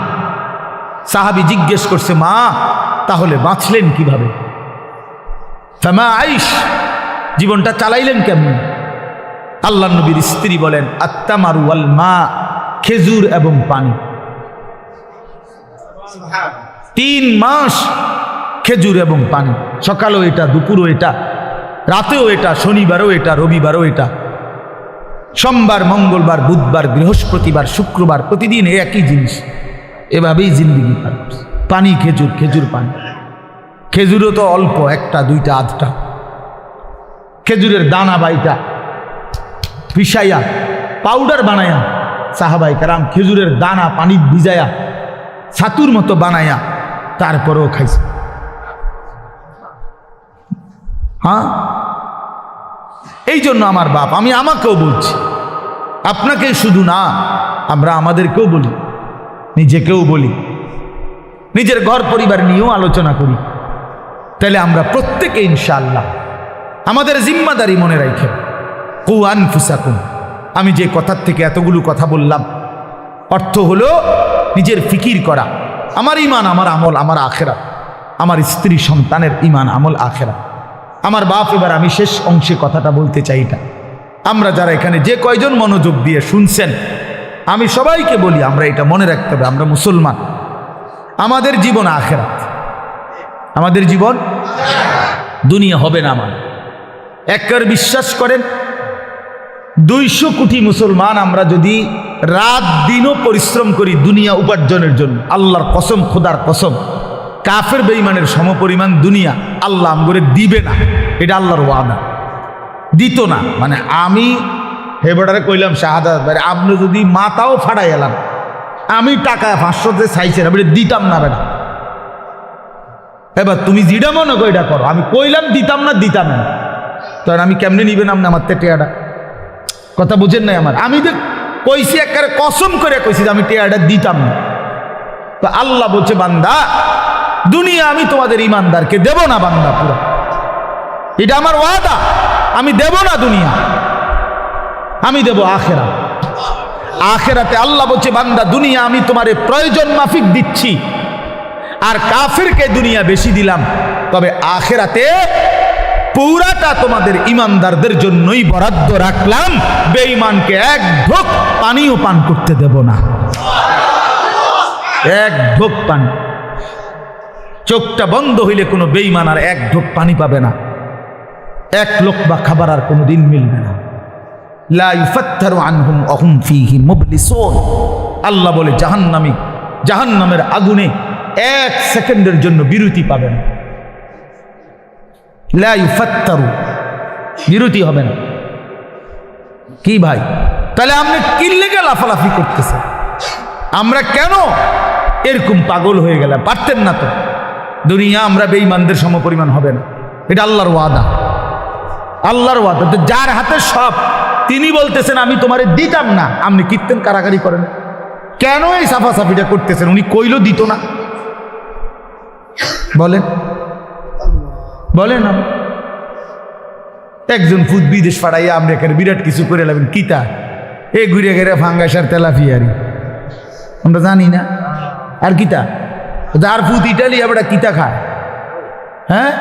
সাহাবী জিজ্ঞেস করছে, মা তাহলে বাঁচলেন কিভাবে? ফামা আইশ, জীবনটা চালাইলেন কেমন? আল্লাহ নবীর স্ত্রী বলেন, আত্তামারু ওয়াল মা, খেজুর এবং পানি। 3 মাস খেজুর এবং পানি, সকালেও এটা, দুপুরও এটা, রাতেও এটা, শনিবারও এটা, রবিবারও এটা, সোমবার, মঙ্গলবার, বুধবার, বৃহস্পতিবার, শুক্রবার, প্রতিদিন একই জিনিস। এভাবেই জিন্দিগি পার করছে। পানি, খেজুর, খেজুর, পানি। খেজুরও তো অল্প, 1টা 2টা 8টা। খেজুরের দানা বাইটা পিসাইয়া পাউডার বানায়া সাহাবায়ে কেরাম খেজুরের দানা পানি ভিজায়া ছাতুর মতো বানায়া তারপরেও খাইছে। হ্যাঁ, এই জন্য আমার বাপ, আমি আমাকেও বলছি, আপনাকে শুধু না, আমরা আমাদেরকেও বলি, নিজেকেও বলি, নিজের ঘর পরিবার নিয়েও আলোচনা করি। তাহলে আমরা প্রত্যেকে ইনশাআল্লাহ আমাদের জিম্মাদারি মনে রাখেন। কু আনফুসাকুম। আমি যে কথার থেকে এতগুলো কথা বললাম, অর্থ হলো নিজের ফিকির করা, আমার ইমান, আমার আমল, আমার আখেরাত, আমার স্ত্রী সন্তানের ইমান, আমল, আখেরাত, আমার বাপ। এবার আমি শেষ অংশে কথাটা বলতে চাই, এটা আমরা যারা এখানে যে কয়জন মনোযোগ দিয়ে শুনছেন, আমি সবাইকে বলি, আমরা এটা মনে রাখতে হবে, আমরা মুসলমান, আমাদের জীবন আখেরাত, আমাদের জীবন দুনিয়া হবে না। আমার একবার বিশ্বাস করেন, 200 কোটি মুসলমান আমরা যদি রাত দিনও পরিশ্রম করি দুনিয়া উপার্জনের জন্য, আল্লাহর কসম, খোদার কসম, কাফের বেঈমানের সমপরিমাণ দুনিয়া আল্লাহ আমগরে দিবে না। এটা আল্লাহর ওয়াদা, দিত না। মানে আমি হেবড়ারে কইলাম, শাহাদাত ভাই, আপনি যদি মাথাও ফাড়াই এলাম, আমি টাকা 500 চাইছেন, আমি দিতাম না বেটা। এবার তুমি যেটা মনে করো এটা করো, আমি কইলাম দিতাম না, দিতাম না, তখন আমি কেমনে নিবেন আপনি আমার টেয়াটা? কথা বুঝেন নাই আমার? আমি তো কইছি, একেবারে কসম করে কইছি যে আমি টেয়াটা দিতাম না। তো আল্লাহ বলছে, বান্দা, দুনিয়া আমি তোমাদের ইমানদারকে দেব না বান্দা, পুরো এটা আমার ওয়াদা, আমি দেব না দুনিয়া, আমি দেব আখেরাত। আখেরাতে আল্লাহ বলছে, বান্দা, দুনিয়া আমি তোমার প্রয়োজন মাফিক দিচ্ছি, আর কাফেরকে দুনিয়া বেশি দিলাম, তবে আখেরাতে পুরাটা তোমাদের ইমানদারদের জন্যই বরাদ্দ রাখলাম, বেঈমানকে এক ঢোক পানিও পান করতে দেব না, এক ঢোক পানি। চোখটা বন্ধ হইলে কোনো বেঈমান আর এক ঢোক পানি পাবে না, এক লোকমা খাবার আর কোনোদিন মিলবে না। লা ইউফাত্তারু আনহুম ওয়া হুম ফীহি মুবলিসুন। আল্লাহ বলে, জাহান্নামী জাহান্নামের আগুনে 1 সেকেন্ডের জন্য বিরতি পাবে না। লা ইউফাত্তারু, বিরতি হবে না। কি ভাই, তাহলে আপনি কি লেগে লাফালাফি করতেছেন? আমরা কেন এরকম পাগল হয়ে গেলাম? পারতেন না তো? দুনিয়া আমরা বেঈমানদের সমপরিমাণ হবে না, এটা আল্লাহর ওয়াদা, আল্লাহর ওয়াদা। তো যার হাতে সব, তিনি বলতেছেন আমি তোমারে দিতাম না, আপনি কীর্তন কারাকারি করেন কেন? এই সাফাসাফিটা করতেছেন, উনি কইলো দিত না, বলেন বলেন। একজন ফুদ বিদেশ পাড়াইয়া আমরা এখানে বিরাট কিছু করে লাগবেন, কিতা এ ঘুরে ঘেরে ফাঙ্গাসার তেলাফিয়ারি, আমরা জানি না। আর কিতা, যার ফুট ইটালি এবার কিতা খায়? হ্যাঁ,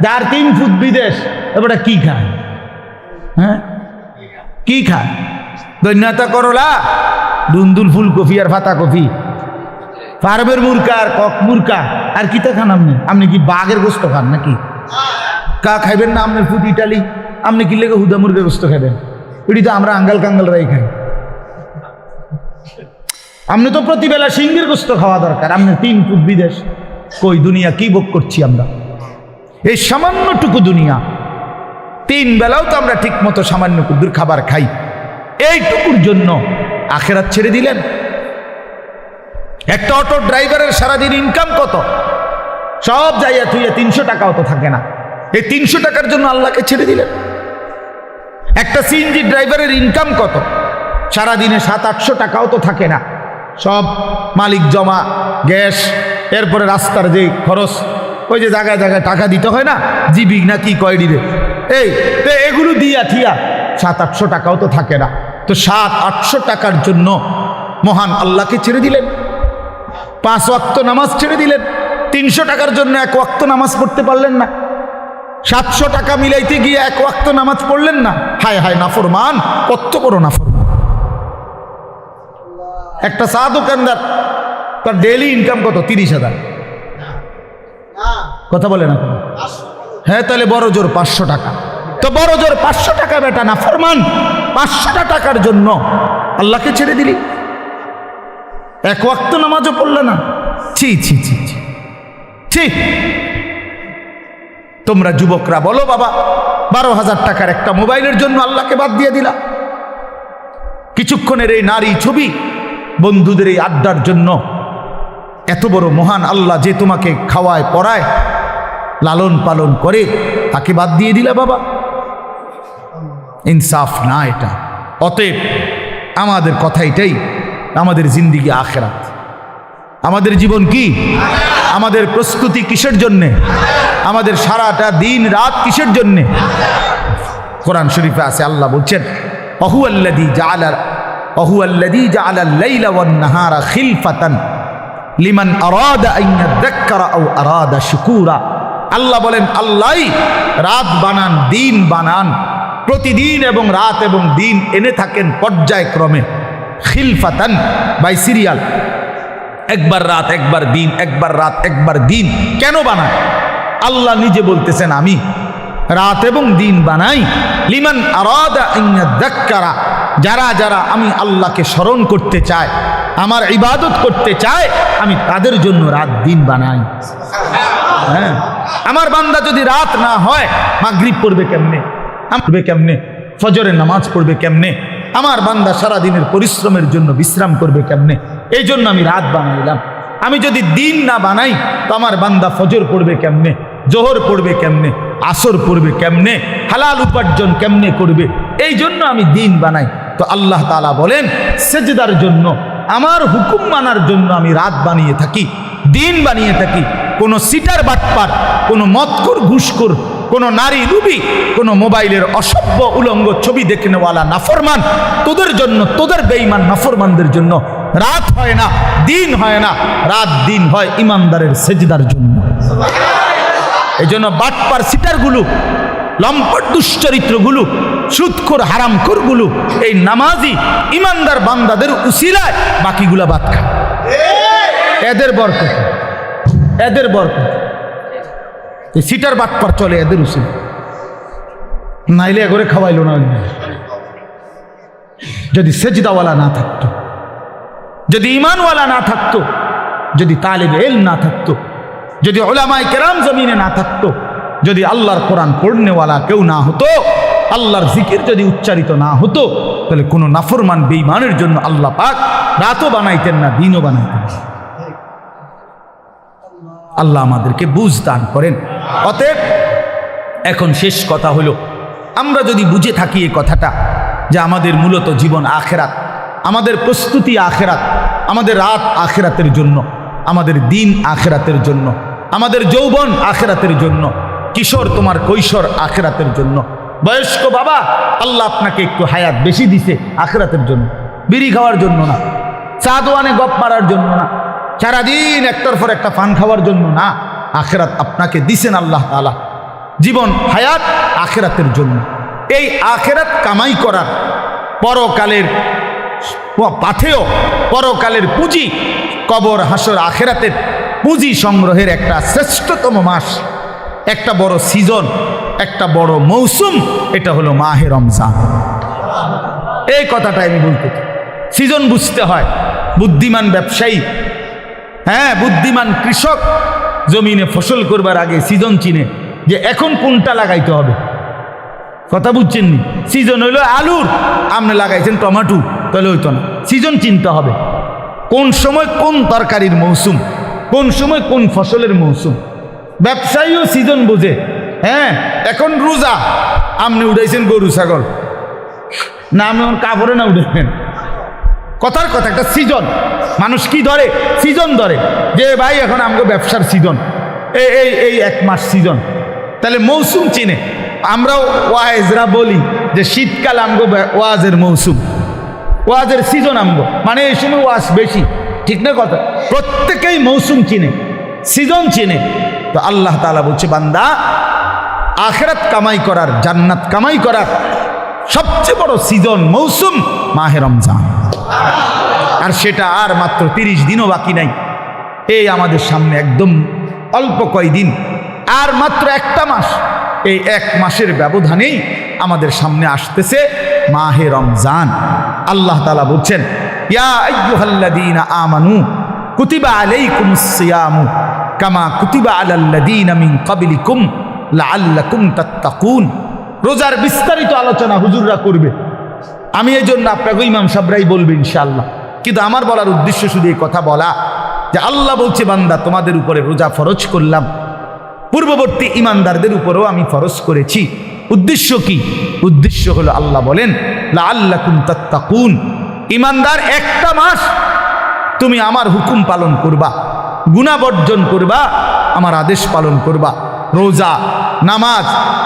যার 3 ফুট বিদেশ এবার কি খায়? হ্যাঁ কি খায়? দৈন্যতা করলা, দুন্দুল ফুলকপি আর ফাতা কপি, ফার্মের মুরকা আর কক মুরকা, আর কিতা খান আপনি? আপনি কি বাঘের গোস্ত খান নাকি? কা খাইবেন না আপনার ফুড ইটালি? আপনি কি লেগে হুদা মুরগের গোস্ত খাবেন? এটি তো আমরা আঙ্গাল কাঙ্গালরাই খাই। আপনি তো প্রতিবেলা সিংহের গোস্ত খাওয়া দরকার, আপনি 3 ফুট বিদেশ। কই দুনিয়া কি ভোগ করছি আমরা? এই সামান্যটুকু দুনিয়া, 3 বেলাও তো আমরা ঠিক মতো সামান্য কুদুর খাবার খাই। এইটুকুর জন্য আখেরাত ছেড়ে দিলেন। একটা অটো ড্রাইভারের সারাদিন ইনকাম কত? সব যাইয়া থুইয়া 300 টাকাও তো থাকে না। এই 300 টাকার জন্য আল্লাহকে ছেড়ে দিলেন। একটা সিএনজি ড্রাইভারের ইনকাম কত? সারাদিনে 700-800 টাকাও তো থাকে না। সব মালিক জমা, গ্যাস, এরপরে রাস্তার যে খরচ, ওই যে জায়গায় জায়গায় টাকা দিতে হয় না, জিবি না কি কয় দিবে, এগুলো দিয়া থিয়া 700-800 টাকাও তো থাকে না। তো 700-800 টাকার জন্য মহান আল্লাহকে ছেড়ে দিলেন। 5 ওয়াক্ত নামাজ ছেড়ে দিলেন। 300 টাকার জন্য 1 ওয়াক্ত নামাজ পড়তে পারলেন না। 700 টাকা মিলাইতে গিয়ে 1 ওয়াক্ত নামাজ পড়লেন না। হায় হায় নাফরমান, কত বড় নাফরমান। একটা চা দোকানদার, তার ডেইলি ইনকাম কত? 30,000। কথা বলে না? হ্যাঁ, তাহলে বড় জোর 500 টাকা। তো বড় জোর 500 টাকা বেটা নাফরমান, 500 টাকার জন্য আল্লাহকে ছেড়ে দিলি। 1 ওয়াক্ত নামাজও পড়লে না। ছি ছি ছি ছি ছি। তোমরা যুবকরা বলো বাবা, 12,000 টাকার একটা মোবাইলের জন্য আল্লাহকে বাদ দিয়ে দিলা। কিছুক্ষণের এই নারী ছবি, বন্ধুদের এই আড্ডার জন্য এত বড় মহান আল্লাহ যে তোমাকে খাওয়ায় পড়ায় লালন পালন করে, তাকে বাদ দিয়ে দিলা বাবা। ইনসাফ না এটা। অতএব আমাদের কথা এটাই, আমাদের জিন্দিগি আখেরাত। আমাদের জীবন কি? আমাদের প্রস্তুতি কিসের জন্যে? আমাদের সারাটা দিন রাত কিসের জন্যে? কোরআন শরীফে আছে, আল্লাহ বলছেন অহুয়াল্লাযী জাআলা আল-লাইলা ওয়ান-নাহারা খিলফাতান লিমান আরাদা আন ইয়াযাক্কারা আও আরাদা শুকুরা। আল্লাহ বলেন, আল্লাহই রাত বানান, দিন বানান, প্রতিদিন এবং রাত এবং দিন এনে থাকেন পর্যায়ক্রমে। খিলফাতান বাই সিরিয়াল, একবার রাত একবার দিন, একবার রাত একবার দিন। কেন বানায়? আল্লাহ নিজে বলতেছেন, আমি রাত এবং দিন বানাই লিমান আরাদা আন ইয়াযাক্কারা, যারা যারা আমি আল্লাহকে স্মরণ করতে চায়, আমার ইবাদত করতে চায়, আমি তাদের জন্য রাত দিন বানাই। হ্যাঁ, আমার বান্দা যদি রাত না হয়, মাগরিব পড়বে কেমনে, পড়বে কেমনে, ফজরের নামাজ পড়বে কেমনে, আমার বান্দা সারা দিনের পরিশ্রমের জন্য বিশ্রাম করবে কেমনে? এই জন্য আমি রাত বানাইলাম। আমি যদি দিন না বানাই, তো আমার বান্দা ফজর পড়বে কেমনে, জোহর পড়বে কেমনে, আসর পড়বে কেমনে, হালাল উপার্জন কেমনে করবে? এই জন্য আমি দিন বানাই। তো আল্লাহ তাআলা বলেন, সেজদার জন্য, আমার হুকুম মানার জন্য আমি রাত বানিয়ে থাকি, দিন বানিয়ে থাকি। কোনো সিটার বাটপার, কোনো মদখোর ঘুষখোর, কোনো নারী লুবি, কোনো মোবাইলের অসভ্য উলঙ্গ ছবি দেখে নেওয়ালা নাফরমান, তোদের জন্য, তোদের বেঈমান নাফরমানদের জন্য রাত হয় না, দিন হয় না। রাত দিন হয় ইমানদারের সেজদার জন্য। এই জন্য বাটপার সিটারগুলো, লম্পট দুশ্চরিত্রগুলো, সুদখোর হারামখোরগুলো এই নামাজি ইমানদার বান্দাদের উসিলায় বাকিগুলা বাদ খায়। এদের বরকত, এদের বরকত। এই সিটার বাটপার চলে এদের উসিলা, নাইলে এগরে খাওয়াইলো না। যদি সেজদাওয়ালা না থাকতো, যদি ইমানওয়ালা না থাকতো, যদি তালিব ইলম না থাকতো, যদি উলামায়ে কেরাম জমিনে না থাকতো, যদি আল্লাহর কোরআন পড়নেওয়ালা কেউ না হতো, আল্লাহর জিকির যদি উচ্চারিত না হতো, তাহলে কোনো নাফরমান বেঈমানের জন্য আল্লাহ পাক রাতও বানাইতেন না, দিনও বানাইতেন না। আল্লাহ আমাদেরকে বুঝ দান করেন। অতএব এখন শেষ কথা হলো, আমরা যদি বুঝে থাকি এই কথাটা যে আমাদের মূলত জীবন আখেরাত, আমাদের প্রস্তুতি আখেরাত, আমাদের রাত আখেরাতের জন্য, আমাদের দিন আখেরাতের জন্য, আমাদের যৌবন আখেরাতের জন্য, কিশোর তোমার কৈশোর আখেরাতের জন্য, বয়স্ক বাবা আল্লাহ আপনাকে একটু হায়াত বেশি দিছে আখেরাতের জন্য, বিড়ি খাওয়ার জন্য না, চা দোয়ানে গপ মারার জন্য না, সারাদিন একটার পর একটা পান খাওয়ার জন্য না। আখেরাত আপনাকে দিছেন আল্লাহ তাআলা, জীবন হায়াত আখেরাতের জন্য। এই আখেরাত কামাই করার পরকালের পাথেয়, পরকালের পুঁজি, কবর হাসর আখেরাতের পুঁজি সংগ্রহের একটা শ্রেষ্ঠতম মাস, একটা বড় সিজন, একটা বড় মৌসুম, এটা হলো মাহে রমজান। এই কথাটা আমি বলতে চাই। সিজন বুঝতে হয়। বুদ্ধিমান ব্যবসায়ী, হ্যাঁ বুদ্ধিমান কৃষক জমিনে ফসল করবার আগে সিজন চিনে যে এখন কোনটা লাগাইতে হবে। কথা বুঝছেন নি? সিজন হইলো আলুর, আপনি লাগাইছেন টমেটো, তাহলে হইতো না। সিজন চিনতে হবে কোন সময় কোন তরকারির মৌসুম, কোন সময় কোন ফসলের মৌসুম। ব্যবসায়ীও সিজন বোঝে। হ্যাঁ এখন রোজা, আপনি উঠাইছেন গরু ছাগল, না আপনি কাপড়ে না উঠেছেন। কথার কথা একটা সিজন। মানুষ কি ধরে? সিজন ধরে যে ভাই এখন আমাকে ব্যবসার সিজন, এই এই এক মাস সিজন, তাহলে মৌসুম চিনে। আমরাও ওয়াইজরা বলি যে শীতকাল আমগো ওয়াজের মৌসুম, ওয়াজের সিজন আমগো, মানে এই সময় ওয়াজ বেশি। ঠিক না কথা? প্রত্যেকেই মৌসুম চিনে, সিজন চিনে। তো আল্লাহ তাআলা বলছে, বান্দা আখিরাত কামাই করার, জান্নাত কামাই করার সবচেয়ে বড় সিজন, মৌসুম মাহে রমজান। আর সেটা আর মাত্র 30 দিনও বাকি নাই। এই আমাদের সামনে একদম অল্প কয়দিন, আর মাত্র একটা মাস। এই এক মাসের ব্যবধানেই আমাদের সামনে আসতেছে মাহে রমজান। আল্লাহ তাআলা বলছেন, ইয়া আইয়ুহাল্লাযীনা আমানু কুতিবা আলাইকুমুস সিয়ামু কামা কুতিবা আলাল্লাযীনা মিন ক্বাবলিকুম লাআল্লাকুম তাত্তাকুন। রোজার বিস্তারিত আলোচনা হুজুররা করবে, আমি এই জন্য আপনাকে ইমাম সাহেবরাই বলবে ইনশাআল্লাহ। কিন্তু আমার বলার উদ্দেশ্য শুধু এই কথা বলা যে আল্লাহ বলছে, বান্দা তোমাদের উপরে রোজা ফরজ করলাম, পূর্ববর্তী ইমানদারদের উপরেও আমি ফরজ করেছি। উদ্দেশ্য কি? উদ্দেশ্য হলো আল্লাহ বলেন লাআল্লাকুম তাত্তাকুন, ইমানদার একটা মাস তুমি আমার হুকুম পালন করবা, গুনাহ বর্জন করবা, আমার আদেশ পালন করবা। রোজা, নামাজ,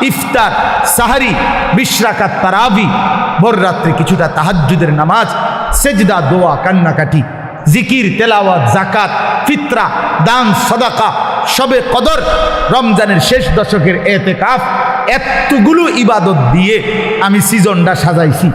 ইফতার, সাহারি, 20 রাকাত তারাবি, ভোর রাত্রে কিছুটা তাহাজ্জুদের নামাজ, সেজদা, দোয়া, কান্নাকাটি, জিকির, তেলাওয়াত, জাকাত, ফিতরা, দান, সাদাকা, শবে কদর, রমজানের শেষ দশকের এতেকাফ, এতগুলো ইবাদত দিয়ে আমি সিজনটা সাজাইছি,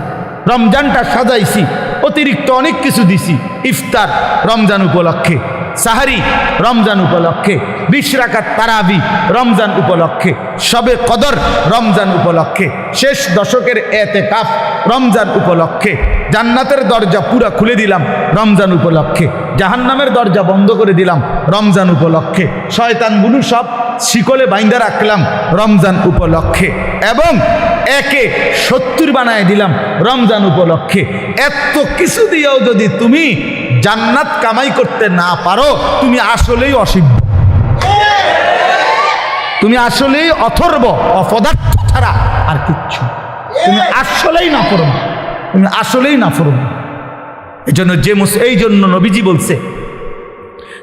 রমজানটা সাজাইছি। অতিরিক্ত অনেক কিছু দিছি। ইফতার রমজান উপলক্ষে, সাহারি রমজান উপলক্ষে, 20 রাকাত তারাবি রমজান উপলক্ষে, শবে কদর রমজান উপলক্ষে, শেষ দশকের এতেকাফ রমজান উপলক্ষে। জান্নাতের দরজা পুরা খুলে দিলাম রমজান উপলক্ষে, জাহান্নামের দরজা বন্ধ করে দিলাম রমজান উপলক্ষে, শয়তানগুলো সব শিকলে বাইন্দা রাখলাম রমজান উপলক্ষে, এবং একে 70 বানায় দিলাম রমজান উপলক্ষে। এত কিছু দিয়েও যদি তুমি জান্নাত কামাই করতে না পারো, তুমি আসলেই অসিদ্ধ, তুমি আসলেই অথর্ব, অপদার্থ ছাড়া আর কিচ্ছু। তুমি আসলেই না করো, তুমি আসলেই না করো। এই জন্য নবীজি বলছে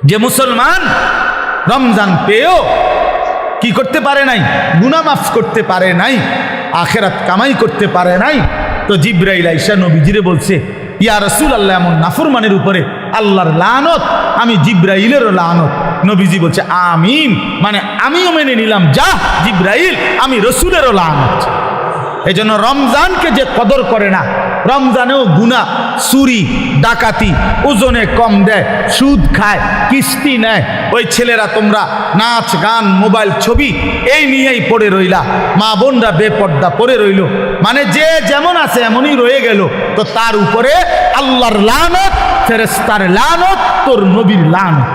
যে মুসলমান রমজান পেয়েও কি করতে পারে নাই? গুনাহ মাফ করতে পারে নাই, আখিরাত কামাই করতে পারে নাই। তো জিবরাইল আইসা নবীজিরে বলছে, ইয়া রাসূলুল্লাহ, এমন নাফরমানের উপরে আল্লাহর লানত, আমি জিবরাইলেরও লানত। নবীজি বলছে আমিন, মানে আমিও মেনে নিলাম, যা জিবরাইল, আমি রসুলেরও লানত। এই জন্য রমজানকে যে কদর করে না, রমজানেও গুনাহ, চুরি, ডাকাতি, ওজনে কম দেয়, সুদ খায়, কিস্তি নেয়, ওই ছেলেরা তোমরা নাচ গান, মোবাইল, ছবি এই নিয়েই পড়ে রইলা, মা বোনরা বেপর্দা পড়ে রইল, মানে যে যেমন আছে এমনই রয়ে গেল। তো তার উপরে আল্লাহর লানত, ফেরেশতার লানত, তোর নবীর লানত,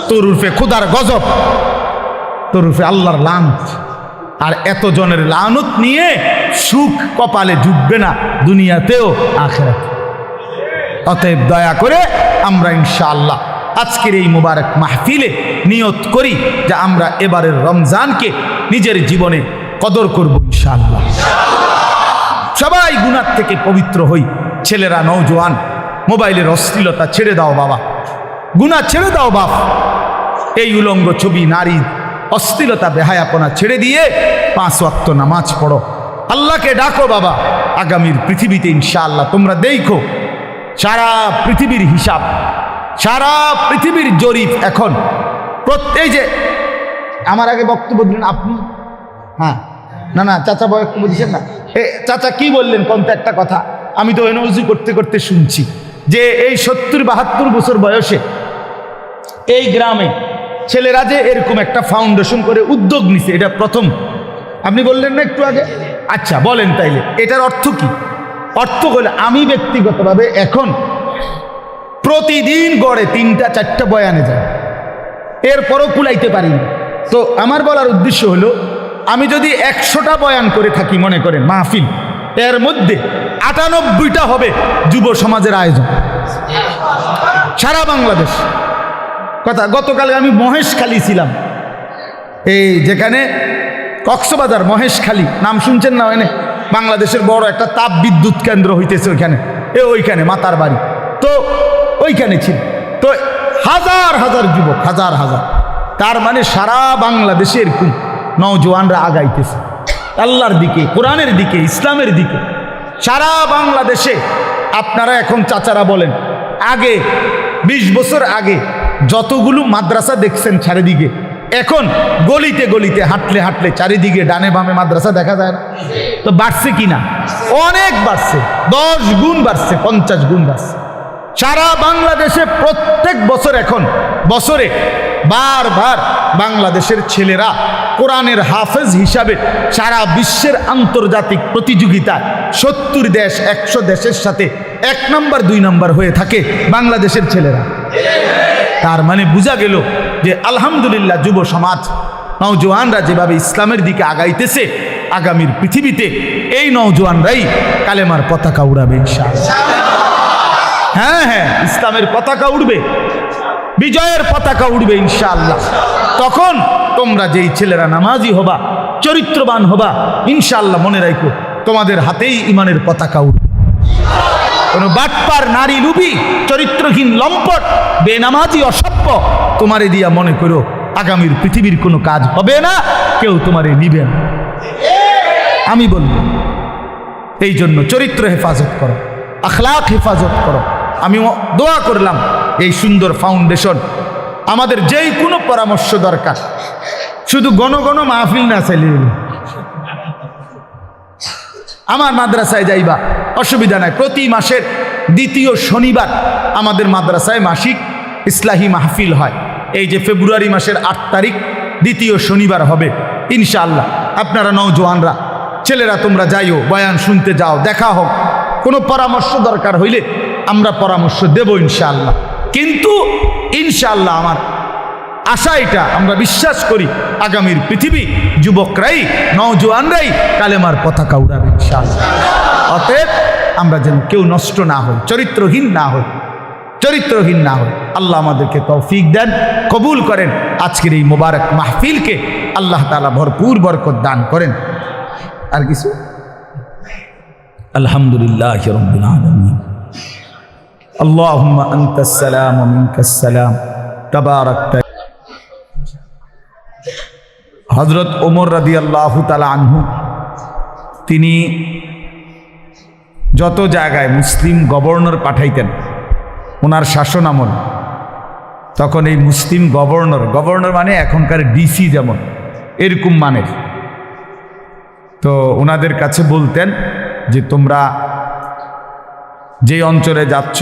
তোর উর্ফে খোদার গজব, তোর উর্ফে আল্লাহর লানত। আর এত জনের লানত নিয়ে সুখ কপালে জুটবে না, দুনিয়াতেও আখিরাতে। অতএব দয়া করে আমরা ইনশাআল্লাহ আজকের এই মুবারক মাহফিলে নিয়ত করি যে আমরা এবারের রমজানকে নিজের জীবনে কদর করব ইনশাআল্লাহ। সবাই গুনাহ থেকে পবিত্র হই। ছেলেরা, নওজোয়ান, মোবাইলের অশ্লীলতা ছেড়ে দাও বাবা, গুনাহ ছেড়ে দাও বাপ। এই উলঙ্গ ছবি, নারী, অশ্লীলতা, বেহায়াপনা ছেড়ে দিয়ে 5 ওয়াক্ত নামাজ পড়ো, আল্লাহকে ডাকো বাবা। আগামীর পৃথিবীতে ইনশাআল্লাহ তোমরা দেখো সারা পৃথিবীর হিসাব, সারা পৃথিবীর জরিপ এখন। প্রত্যেক যে আমার আগে বক্তব্য দিলেন আপনি, হ্যাঁ না না, চাচা বয়স বুঝছেন না। চাচা কি বললেন কোন তো একটা কথা, আমি তো এনওজি করতে করতে শুনছি যে এই 70-72 বছর বয়সে এই গ্রামে ছেলেরা যে এরকম একটা ফাউন্ডেশন করে উদ্যোগ নিছে, এটা প্রথম। আপনি বললেন না একটু আগে? আচ্ছা বলেন তাইলে এটার অর্থ কি? অর্থ হলে আমি ব্যক্তিগতভাবে এখন প্রতিদিন গড়ে 3-4টা বয়ানে যাই, এরপরও কুলাইতে পারি না। তো আমার বলার উদ্দেশ্য হলো, আমি যদি 100টা বয়ান করে থাকি মনে করেন মাহফিল, এর মধ্যে 98টা হবে যুব সমাজের আয়োজন সারা বাংলাদেশ। কথা, গতকাল আমি মহেশখালী ছিলাম, এই যেখানে কক্সবাজার মহেশখালী নাম শুনছেন না? ওখানে বাংলাদেশের বড় একটা তাপ বিদ্যুৎ কেন্দ্র হইতেছে ওইখানে মাতার বাড়ি, তো ওইখানে ছিল। তো হাজার হাজার যুবক, হাজার হাজার, তার মানে সারা বাংলাদেশে এরকম নওজোয়ানরা আগাইতেছে আল্লাহর দিকে, কোরআনের দিকে, ইসলামের দিকে সারা বাংলাদেশে। আপনারা এখন চাচারা বলেন, আগে 20 বছর আগে যতগুলো মাদ্রাসা দেখছেন চারিদিকে, এখন গলিতে গলিতে হাঁটলে হাঁটলে চারিদিকে ডানে বামে মাদ্রাসা দেখা যায় না? তো বাড়ছে কিনা? অনেক বাড়ছে, 10 গুণ বাড়ছে, 50 গুণ বাড়ছে। সারা বাংলাদেশে প্রত্যেক বছর, এখন বছরে বারবার বাংলাদেশের ছেলেরা কোরআনের হাফেজ হিসাবে সারা বিশ্বের আন্তর্জাতিক প্রতিযোগিতায় 70 দেশ 100 দেশের সাথে 1 নম্বর 2 নম্বর হয়ে থাকে বাংলাদেশের ছেলেরা। তার মানে বোঝা গেল যে আলহামদুলিল্লাহ যুব সমাজ নওজোয়ানরা যেভাবে ইসলামের দিকে আগাইতেছে, আগামীর পৃথিবীতে এই নওজোয়ানরাই কালেমার পতাকা উড়াবে ইনশাআল্লাহ। হ্যাঁ হ্যাঁ, ইসলামের পতাকা উড়বে, বিজয়ের পতাকা উড়বে ইনশাআল্লাহ। তখন তোমরা যেই ছেলেরা নামাজি হবা, চরিত্রবান হবা, ইনশাআল্লাহ মনে রাখো তোমাদের হাতেই ইমানের পতাকা উড়বে। কোন বাটপার, নারী লুবি, চরিত্রহীন, লম্পট, বেনামাজি, অসভ্য তোমারে দিয়া মনে করো আগামীর পৃথিবীর কোনো কাজ হবে না, কেউ তোমারে নিবে না। আমি বলব এই জন্য চরিত্র হেফাজত করো, আখলাক হেফাজত করো। আমি দোয়া করলাম এই সুন্দর ফাউন্ডেশন আমাদের যেই কোনো পরামর্শ দরকার, শুধু ঘন ঘন মাহফিল না চাইলে, আমার মাদ্রাসায় যাইবা অসুবিধা নাই। প্রতি মাসের 2য় শনিবার আমাদের মাদ্রাসায় মাসিক ইসলাহি মাহফিল হয়। এই যে ফেব্রুয়ারি মাসের 8 তারিখ 2য় শনিবার হবে ইনশাআল্লাহ। আপনারা নওজোয়ানরা, ছেলেরা তোমরা যাইও, বয়ান শুনতে যাও, দেখা হোক। কোনো পরামর্শ দরকার হইলে আমরা পরামর্শ দেব ইনশাআল্লাহ। কিন্তু ইনশাআল্লাহ আমার আশা এটা, আমরা বিশ্বাস করি আগামীর পৃথিবী যুবকরাই, নওজোয়ানরাই কালেমার পতাকা উড়াবে ইনশাআল্লাহ। অতএব আমরা যেন কেউ নষ্ট না হই, চরিত্রহীন না হই, চরিত্রহীন না হই। আল্লাহ আমাদেরকে তৌফিক দেন, কবুল করেন। আজকের এই মোবারক মাহফিলকে আল্লাহ তাআলা ভরপুর বরকত দান করেন। আর কিছু? আলহামদুলিল্লাহ রাব্বিল আলামিন। আল্লাহুম্মা আনতাস সালাম ওয়া মিনকাস সালাম, তাবারাকতা। হযরত ওমর রাদিয়াল্লাহু তাআলা আনহু, তিনি যত জায়গায় মুসলিম গভর্নর পাঠাইতেন ওনার শাসন আমল, তখন এই মুসলিম গভর্নর মানে এখনকার ডিসি যেমন এরকম মানের, তো ওনাদের কাছে বলতেন যে তোমরা যে অঞ্চলে যাচ্ছ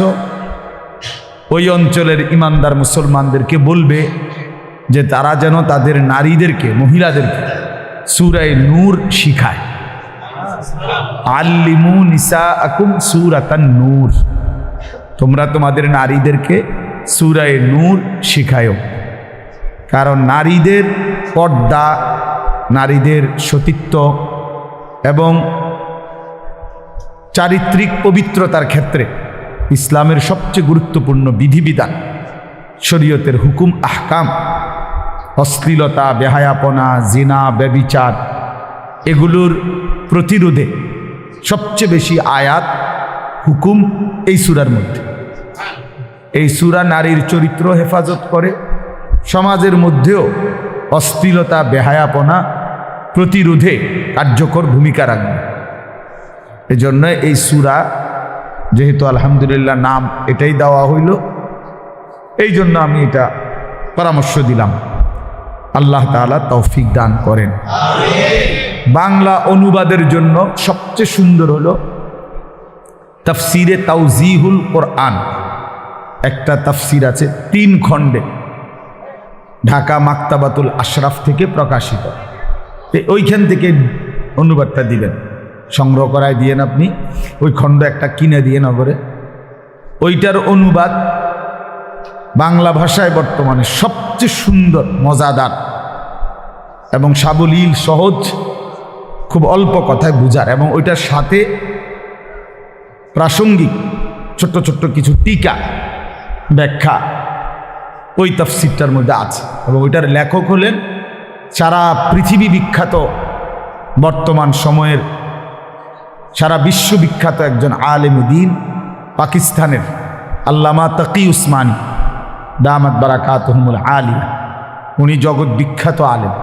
ওই অঞ্চলের ইমানদার মুসলমানদেরকে বলবে যে তারা যেন তাদের নারীদেরকে, মহিলাদেরকে সূরা নূর শিখায়। আল্লিমু নিসাআকুম সূরাতান নূর, তোমরা তোমাদের নারীদেরকে সূরা নূর শিখায়ও। কারণ নারীদের পর্দা, নারীদের সতীত্ব এবং চারিত্রিক পবিত্রতার ক্ষেত্রে ইসলামের সবচেয়ে গুরুত্বপূর্ণ বিধিবিধান, শরীয়তের হুকুম আহকাম, অশ্লীলতা, বেহায়াপনা, জিনা, ব্যভিচার, এগুলোর প্রতিরোধে সবচেয়ে বেশি আয়াত, হুকুম এই সূরার মধ্যে। এই সূরা নারীর চরিত্র হেফাজত করে, সমাজের মধ্যেও অশ্লীলতা, বেহায়াপনা প্রতিরোধে কার্যকর ভূমিকা রাখবে। এজন্য এই সূরা যেহেতু আলহামদুলিল্লাহ নাম এটাই দেওয়া হইল, এই জন্য আমি এটা পরামর্শ দিলাম। আল্লাহ তাআলা তৌফিক দান করেন। বাংলা অনুবাদের জন্য সবচেয়ে সুন্দর হলো তাফসিরে তাওজিহুল কোরআন, একটা তাফসির আছে 3 খণ্ডে, ঢাকা মাকতাবাতুল আশরাফ থেকে প্রকাশিত। ওইখান থেকে অনুবাদটা দিবেন, সংগ্রহ করায় দিয়েন আপনি, ওই খণ্ড একটা কিনে দিয়ে নগরে। ওইটার অনুবাদ বাংলা ভাষায় বর্তমানে সবচেয়ে সুন্দর, মজাদার এবং সাবলীল, সহজ, খুব অল্প কথায় বুঝার, এবং ওইটার সাথে প্রাসঙ্গিক ছোট্ট ছোট্ট কিছু টিকা ব্যাখ্যা ওই তাফসিরটার মধ্যে আছে। এবং ওইটার লেখক হলেন সারা পৃথিবী বিখ্যাত, বর্তমান সময়ের সারা বিশ্ববিখ্যাত একজন আলেম দ্বীন, পাকিস্তানের আল্লামা তাকি উসমানী দামাত বারাকাতুহুমুল আলিয়া। উনি জগৎ বিখ্যাত আলেম,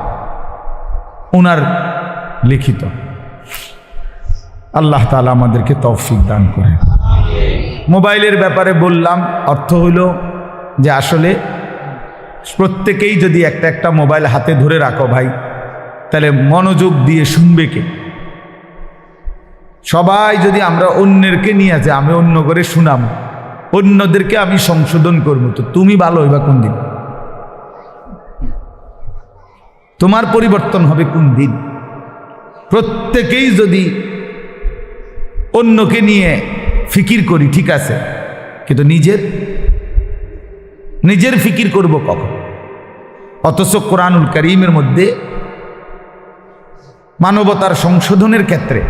ওনার লিখিত। আল্লাহ তাআলা আমাদেরকে তৌফিক দান করেন। মোবাইলের ব্যাপারে বললাম, অর্থ হইল যে আসলে প্রত্যেকেই যদি একটা একটা মোবাইল হাতে ধরে রাখো ভাই, তাহলে মনোযোগ দিয়ে শুনবে কে? সবাই যদি আমরা অন্যেরকে নিয়ে যে আমি অন্য করে শুনাম, অন্যদেরকে আমি সংশোধন করবো, তো তুমি ভালো হইবা কোন দিন? তোমার পরিবর্তন হবে কোন দিন? প্রত্যেকেই যদি অন্যকে নিয়ে ফিকির করি, ঠিক আছে, কিন্তু নিজের ফিকির করব কখন? অথচ কোরআনুল কারীমের মধ্যে মানবতার সংশোধনের ক্ষেত্রে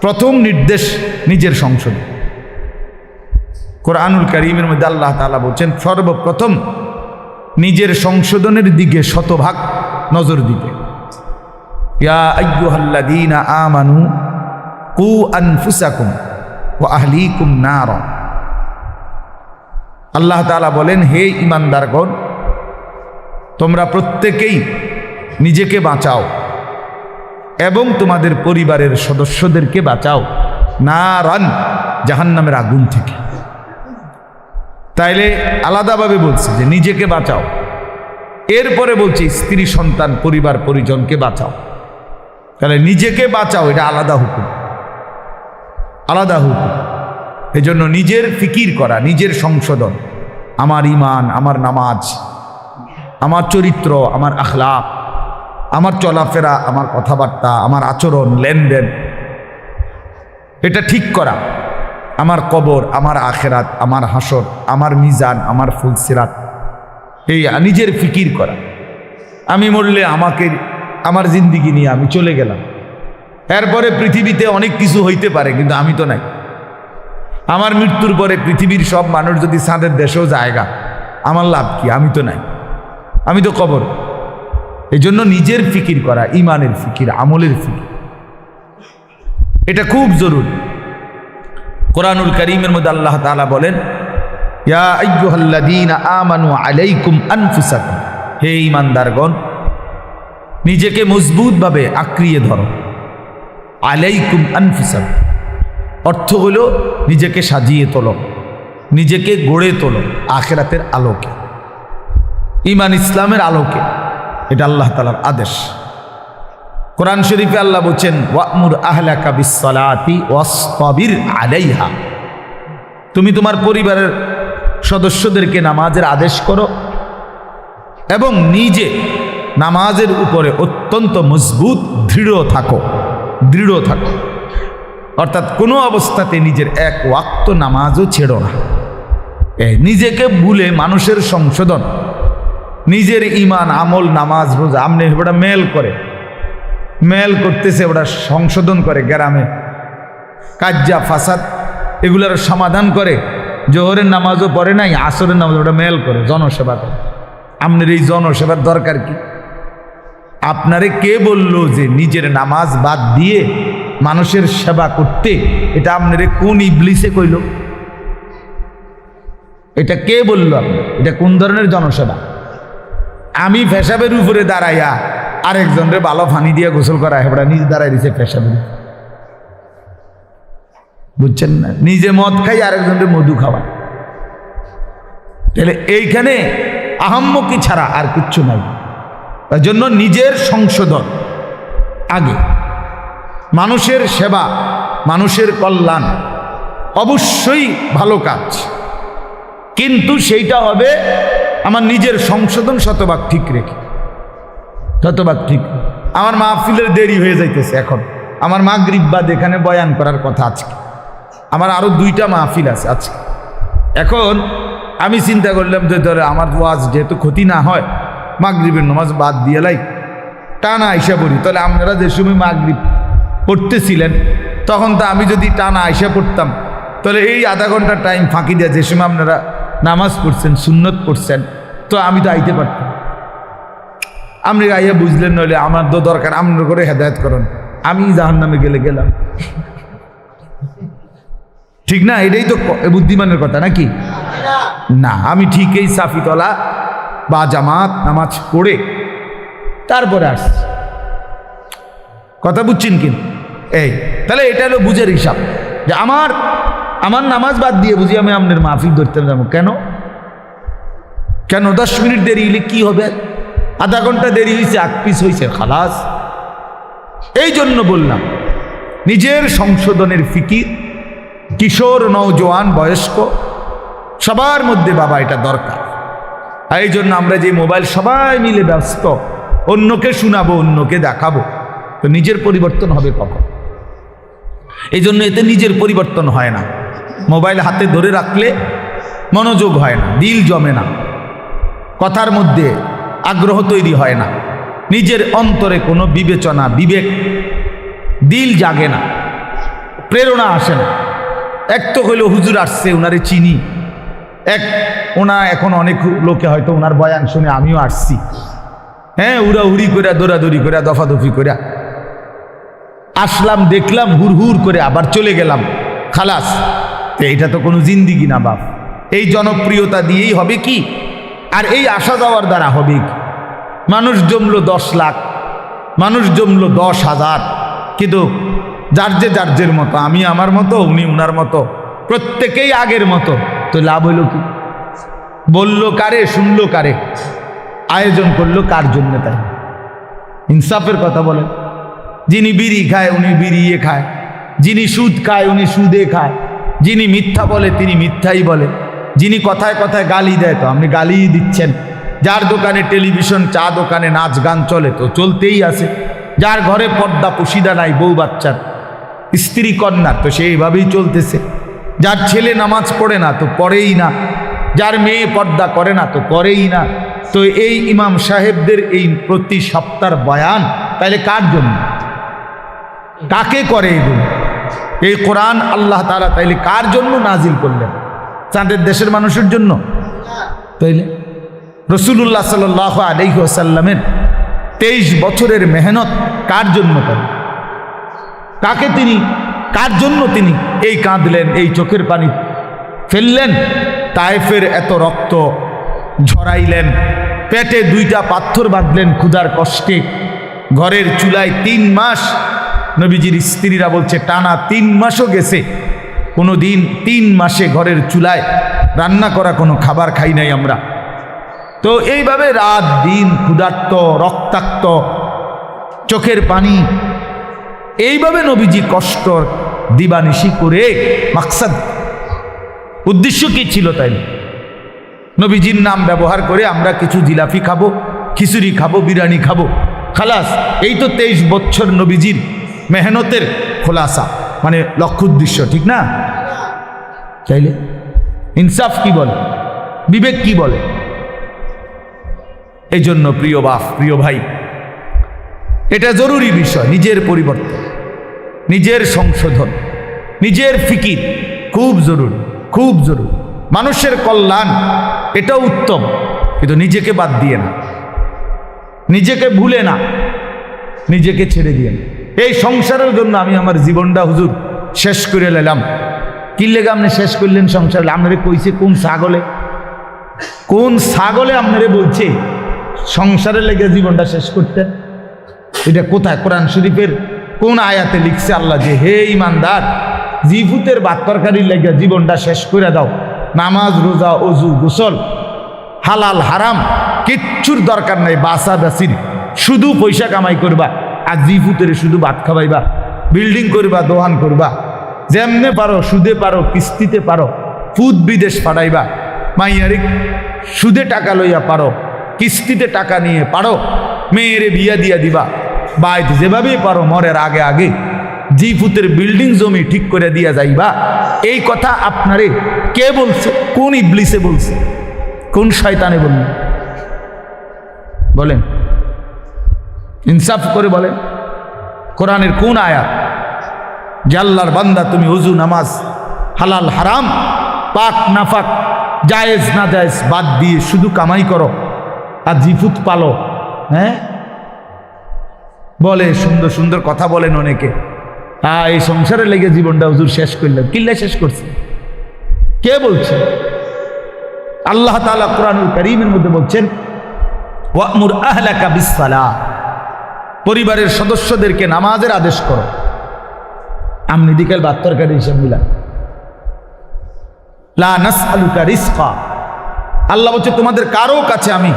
প্রথম নির্দেশ নিজের সংশোধন। কোরআনুল কারীমের মধ্যে আল্লাহ তাআলা বলছেন সর্বপ্রথম নিজের সংশোধনের দিকে শতভাগ নজর দিতে। ইয়া আইয়ুহাল্লাযীনা আমানু কু আনফুসাকুম ওয়া আহলিকুম নার। আল্লাহ তাআলা বলেন, হে ঈমানদারগণ, তোমরা প্রত্যেকেই নিজেকে বাঁচাও এবং তোমাদের পরিবারের সদস্যদেরকে বাঁচাও নারান, জাহান্নামের আগুন থেকে। তাইলে আলাদাভাবে বলছে যে নিজেকে বাঁচাও, এরপরে বলছে স্ত্রী সন্তান পরিবার পরিজনকে বাঁচাও। তাহলে নিজেকে বাঁচাও, এটা আলাদা হুকুম, আলাদা হুকুম। এজন্য নিজের ফিকির করা, নিজের সংশোধন, আমার ঈমান, আমার নামাজ, আমার চরিত্র, আমার আখলাক, আমার চলাফেরা, আমার কথাবার্তা, আমার আচরণ, লেনদেন, এটা ঠিক করা। আমার কবর, আমার আখেরাত, আমার হাসর, আমার মিজান, আমার ফুলসিরাত, এই নিজের ফিকির করা। আমি মরলে আমাকে, আমার জিন্দিগি নিয়ে আমি চলে গেলাম, এরপরে পৃথিবীতে অনেক কিছু হইতে পারে, কিন্তু আমি তো নাই। আমার মৃত্যুর পরে পৃথিবীর সব মানুষ যদি চাঁদের দেশেও জায়গা, আমার লাভ কি? আমি তো নাই, আমি তো কবর। এই জন্য নিজের ফিকির করা, ইমানের ফিকির, আমলের ফিকির, এটা খুব জরুরি। কোরআনুল কারীমের মধ্যে আল্লাহ তাআলা বলেন, ইয়া আইয়ুহাল্লাযীনা আমানু আলাইকুম আনফুসাকুম, হে ঈমানদারগণ, নিজেকে মজবুতভাবে আঁকড়িয়ে ধরো। আলাইকুম আনফুসাকুম অর্থ হলো নিজেকে সাজিয়ে তোলো, নিজেকে গড়ে তোলো আখিরাতের আলোকে, ঈমান ইসলামের আলোকে। এটা আল্লাহ তাআলার আদেশ। কোরআন শরীফে আল্লাহ বলছেন, ওয়া'মুর আহলাকা বিস-সালাতি ওয়াসতাবির আলাইহা, তুমি তোমার পরিবারের সদস্যদেরকে নামাজের আদেশ করো এবং নিজে নামাজের উপরে অত্যন্ত মজবুত দৃঢ় থাকো। অর্থাৎ কোনো অবস্থাতে নিজের এক ওয়াক্ত নামাজও ছেড়ো না। নিজেকে ভুলে মানুষের সংশোধন, নিজের ঈমান, আমল, নামাজ, রোজা, আমনে ওটা মেল করতেছে, ওটা সংশোধন করে, গ্রামে কাজ্জা ফাসাদ এগুলার সমাধান করে। জোহরের নামাজও পড়ে নাই, আসরের নামাজ ওটা মেল করে, জনসেবা করে। আপনার এই জনসেবার দরকার কি? আপনারে কে বলল যে নিজের নামাজ বাদ দিয়ে মানুষের সেবা করতে? এটা আপনারে কোন ইবলিসে কইল? এটা কে বলল আপনার? এটা কোন ধরনের জনসেবা? আমি পেশাবের উপরে দাঁড়াইয়া আরেকজনরে ভালো পানি দিয়ে গোসল করা, হেবড়া নিজে দাঁড়াই দিছে পেশাবের, বুঝছেন না? নিজে মদ খাই, আরেকজনরে মধু খাওয়া। তাহলে এইখানে আহাম্মকি ছাড়া আর কিচ্ছু নাই। তার জন্য নিজের সংশোধন আগে। মানুষের সেবা, মানুষের কল্যাণ অবশ্যই ভালো কাজ, কিন্তু সেইটা হবে আমার নিজের সংশোধন শতভাগ ঠিক রেখে, শতভাগ ঠিক। আমার মাহফিলের দেরি হয়ে যাইতেছে, এখন আমার মাগরিব বাদ এখানে বয়ান করার কথা আজকে, আমার আরো 2টা মাহফিল আছে আজকে। এখন আমি চিন্তা করলাম যে ধরে আমার ওয়াজ যেহেতু ক্ষতি না হয়, মাগরিবের নামাজ বাদ দিয়ে লাই টানা আইসা পড়ি। তাহলে আপনারা যে সময় মাগরিব পড়তেছিলেন তখন তো আমি যদি টানা আইসা পড়তাম, তাহলে এই আধা ঘন্টা টাইম ফাঁকি দেওয়া যে সময় আপনারা নামাজ পড়ছেন, সুন্নত পড়ছেন, তো আমি তো আইতে পারতাম। আপনি আইয়া বুঝলেন, নইলে আমার তো দরকার আপনার করে হেদায়েত করেন, আমি জাহান্নামে গেলে গেলাম, ঠিক না? এটাই তো বুদ্ধিমানের কথা নাকি না? আমি ঠিক এই সাফিতলা বা জামাত নামাজ পড়ে তারপরে আসছি, কথা বুঝছেন কিন্তু? এই তাহলে এটা হলো বুঝের হিসাব যে আমার নামাজ বাদ দিয়ে বুঝি আমি আপনার মাহফিল ধরতে যাবো কেন? 10 মিনিট দেরি হলে কি হবে? আধা ঘন্টা দেরি হয়েছে, 8 পিস হয়েছে, খালাস। এই জন্য বললাম নিজের সংশোধনের ফিকির কিশোর, নওজোয়ান, বয়স্ক সবার মধ্যে বাবা এটা দরকার। আর এই জন্য আমরা যে মোবাইল সবাই মিলে ব্যস্ত, অন্যকে শোনাবো, অন্যকে দেখাবো, তো নিজের পরিবর্তন হবে কখন? এই জন্য এতে নিজের পরিবর্তন হয় না। মোবাইল হাতে ধরে রাখলে মনোযোগ হয় না, দিল জমে না, কথার মধ্যে আগ্রহ তৈরি হয় না, নিজের অন্তরে কোনো বিবেচনা, বিবেক, দিল জাগে না, প্রেরণা আসে না। এক তো হইল হুজুর আসছে, ওনারে চিনি, এক ওনা এখন অনেক লোকে হয়তো ওনার বয়ান শুনে আমিও আসছি, হ্যাঁ, উড়াউড়ি করে, দৌড়াদৌড়ি করে, দফাদফি করে আসলাম, দেখলাম, হুড় করে আবার চলে গেলাম, খালাস। এইটা তো কোনো জিন্দিগি না বাপ। এই জনপ্রিয়তা দিয়েই হবে কি? আর এই আসা যাওয়ার দ্বারা হবে কি? মানুষ জমলো 10 লাখ, মানুষ জমলো 10,000, কিন্তু যার মতো, আমি আমার মতো, উনি উনার মতো, প্রত্যেকেই আগের মতো, তো লাভ হইল কি? বললো কারে, শুনলো কারে, আয়োজন করলো কার জন্য? তাই ইনসাফের কথা বলেন। যিনি বিড়ি খায় উনি বিড়িয়ে খায়, যিনি সুদ খায় উনি সুদে খায়, যিনি মিথ্যা বলে তিনি মিথ্যাই বলে, যিনি কথায় কথায় গালি দেয় তো আপনি গালিই দিচ্ছেন, যার দোকানে টেলিভিশন, চা দোকানে নাচ গান চলে তো চলতেই আছে, যার ঘরে পর্দা পুশিদা নাই, বউ বাচ্চার, স্ত্রী কন্যা, তো সেইভাবেই চলতেছে, যার ছেলে নামাজ পড়ে না তো পড়েই না, যার মেয়ে পর্দা করে না তো করেই না। তো এই ইমাম সাহেবদের এই প্রতি সপ্তাহ বয়ান তাইলে কার জন্য? কাকে করে এগুলো? এই কোরআন আল্লাহ তাআলা তাইলে কার জন্য নাজিল করলেন? চাঁদের দেশের মানুষের জন্য? তাইলে রাসূলুল্লাহ সাল্লাল্লাহু আলাইহি ওয়াসাল্লামের 23 বছরের মেহনত কার জন্য করেন? কাকে তিনি, কার জন্য তিনি এই কাঁদলেন, এই চোখের পানি ফেললেন, তায়েফের এত রক্ত ঝরাইলেন, পেটে 2টা পাথর বাঁধলেন ক্ষুধার কষ্টে, ঘরের চুলায় 3 মাস, নবীজির স্ত্রীরা বলছে টানা 3 মাসও গেছে, কোনো দিন 3 মাসে ঘরের চুলায় রান্না করা কোনো খাবার খাই নাই আমরা। তো এইভাবে রাত দিন ক্ষুধার্ত, রক্তাক্ত, চোখের পানি, এইভাবে নবীজি কষ্ট দিবানিশি করে, মাকসাদ, উদ্দেশ্য কি ছিল? তাই নবীজির নাম ব্যবহার করে আমরা কিছু জিলাপি খাবো, খিচুড়ি খাবো, বিরিয়ানি খাবো, খালাস। এই তো 23 বছর নবীজির মেহনতের খোলাসা, মানে লক্ষ্য উদ্দেশ্য, ঠিক না? তাইলে ইনসাফ কি বলে, বিবেক কি বলে? এই জন্য প্রিয় বাপ, প্রিয় ভাই, এটা জরুরি বিষয়। নিজের পরিবর্তন, নিজের সংশোধন, নিজের ফিকির খুব জরুরি, খুব জরুরি। মানুষের কল্যাণ এটাও উত্তম, কিন্তু নিজেকে বাদ দিয়ে না, নিজেকে ভুলে না, নিজেকে ছেড়ে দিয়ে না। এই সংসারের জন্য আমি আমার জীবনটা হুজুর শেষ করে নিলাম। কি লেগে আপনি শেষ করলেন সংসার? আপনারে কইছে কোন ছাগলে, কোন ছাগলে আপনারে বলছে সংসারে লেগে জীবনটা শেষ করতে? এটা কোথায়? কোরআন শরীফের কোন আয়াতে লিখছে আল্লাহ যে হে ইমানদার, জিফুতের ভাত তরকারির লেগে জীবনটা শেষ করে দাও, নামাজ, রোজা, অজু, গোসল, হালাল হারাম কিচ্ছুর দরকার নাই, বাসা বাসির, শুধু পয়সা কামাই করবা আর জিফুতের শুধু ভাত খাওয়াইবা? বিল্ডিং করবা, দোকান করবা, যেমনে পারো সুদে পারো, কিস্তিতে পারো, ফুদ বিদেশ পাঠাইবা, মাইয়ারে সুদে টাকা লইয়া পারো, কিস্তিতে টাকা নিয়ে পারো, মেয়েরে বিয়া দিয়া দিবা, বাইত যেভাবেই পারো মরের আগে আগে জি ফুতের বিল্ডিং জমি ঠিক করে দিয়া যাইবা। এই কথা আপনারে কে বলছে? কোন ইবলিসে বলছে? কোন শয়তানে বললেন? বলেন, ইনসাফ করে বলেন, কোরআনের কোন আয়াত যে আল্লাহর বান্দা তুমি ওযু নামাজ হালাল হারাম পাক নাফাক জায়েজ না জায়েজ বাদ দিয়ে শুধু কামাই করো আর জিফুত পালো? হ্যাঁ, বলে সুন্দর সুন্দর কথা বলেন অনেকে, এই সংসারে লেগে জীবনটা হুজুর শেষ করলেন। কিল্লা শেষ করছে? কে বলছে? আল্লাহ তাআলা কোরআনুল কারীমের মধ্যে বলছেন, ওয়া'মুর আহলাকা বিস-সালাহ, পরিবারের সদস্যদেরকে নামাজের আদেশ করো। আমনি দিকেল ভাত তরকারি হিসাব মিলা, লা নাসআলুকা রিজকা, আল্লাহ বলছে তোমাদের কারো কাছে আমি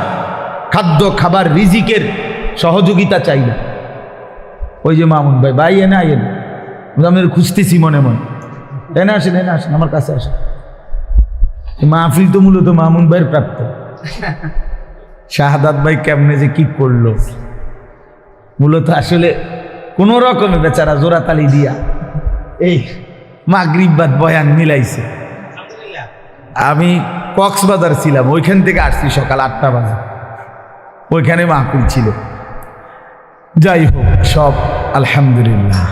খাদ্য খাবার রিজিকের সহযোগিতা চাই না। ওই যে মামুন ভাই, ভাই এনে আইন, আমি খুঁজতেছি মনে মনে, এনে আসেন, এনে আসেন, আমার কাছে আসেন। মাহফিল তো মূলত মামুন ভাইয়ের প্রাপ্ত। শাহাদাত ভাই কেমনে যে কি করলো, মূলত আসলে কোন রকমে বেচারা জোড়াতালি দিয়া এই মাগরিব বাদ বয়ান মিলাইছে। আমি কক্সবাজার ছিলাম, ওইখান থেকে আসছি সকাল 8টা বাজে, ওইখানে মাহফিল ছিল। যাই হোক, সব আলহামদুলিল্লাহ,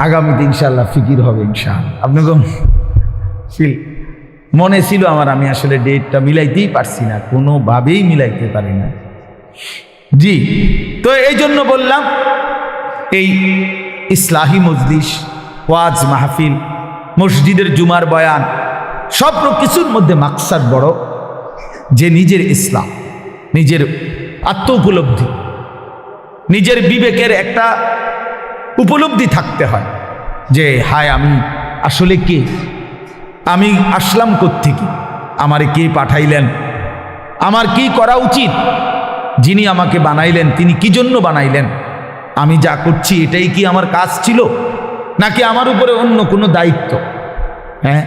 আগামীতে ইনশাল্লাহ ফিকির হবে ইনশাআল্লাহ। আপনাকে ফিল মনে ছিল আমার, আমি আসলে ডেটটা মিলাইতেই পারছি না, কোনোভাবেই মিলাইতে পারি না। জি, তো এই জন্য বললাম, এই ইসলাহি মজলিস, ওয়াজ মাহফিল, মসজিদের জুমার বয়ান, সব কিছুর মধ্যে মাকসাদ বড় যে নিজের ইসলাম, নিজের আত্ম উপলব্ধি, নিজের বিবেকের একটা উপলব্ধি থাকতে হয় যে হায় আমি আসলে কে, আমি আসলাম কোত্থেকে, আমারে কে পাঠাইলেন, আমার কি করা উচিত, যিনি আমাকে বানাইলেন তিনি কি জন্য বানাইলেন, আমি যা করছি এটাই কি আমার কাজ ছিল নাকি আমার উপরে অন্য কোনো দায়িত্ব? হ্যাঁ,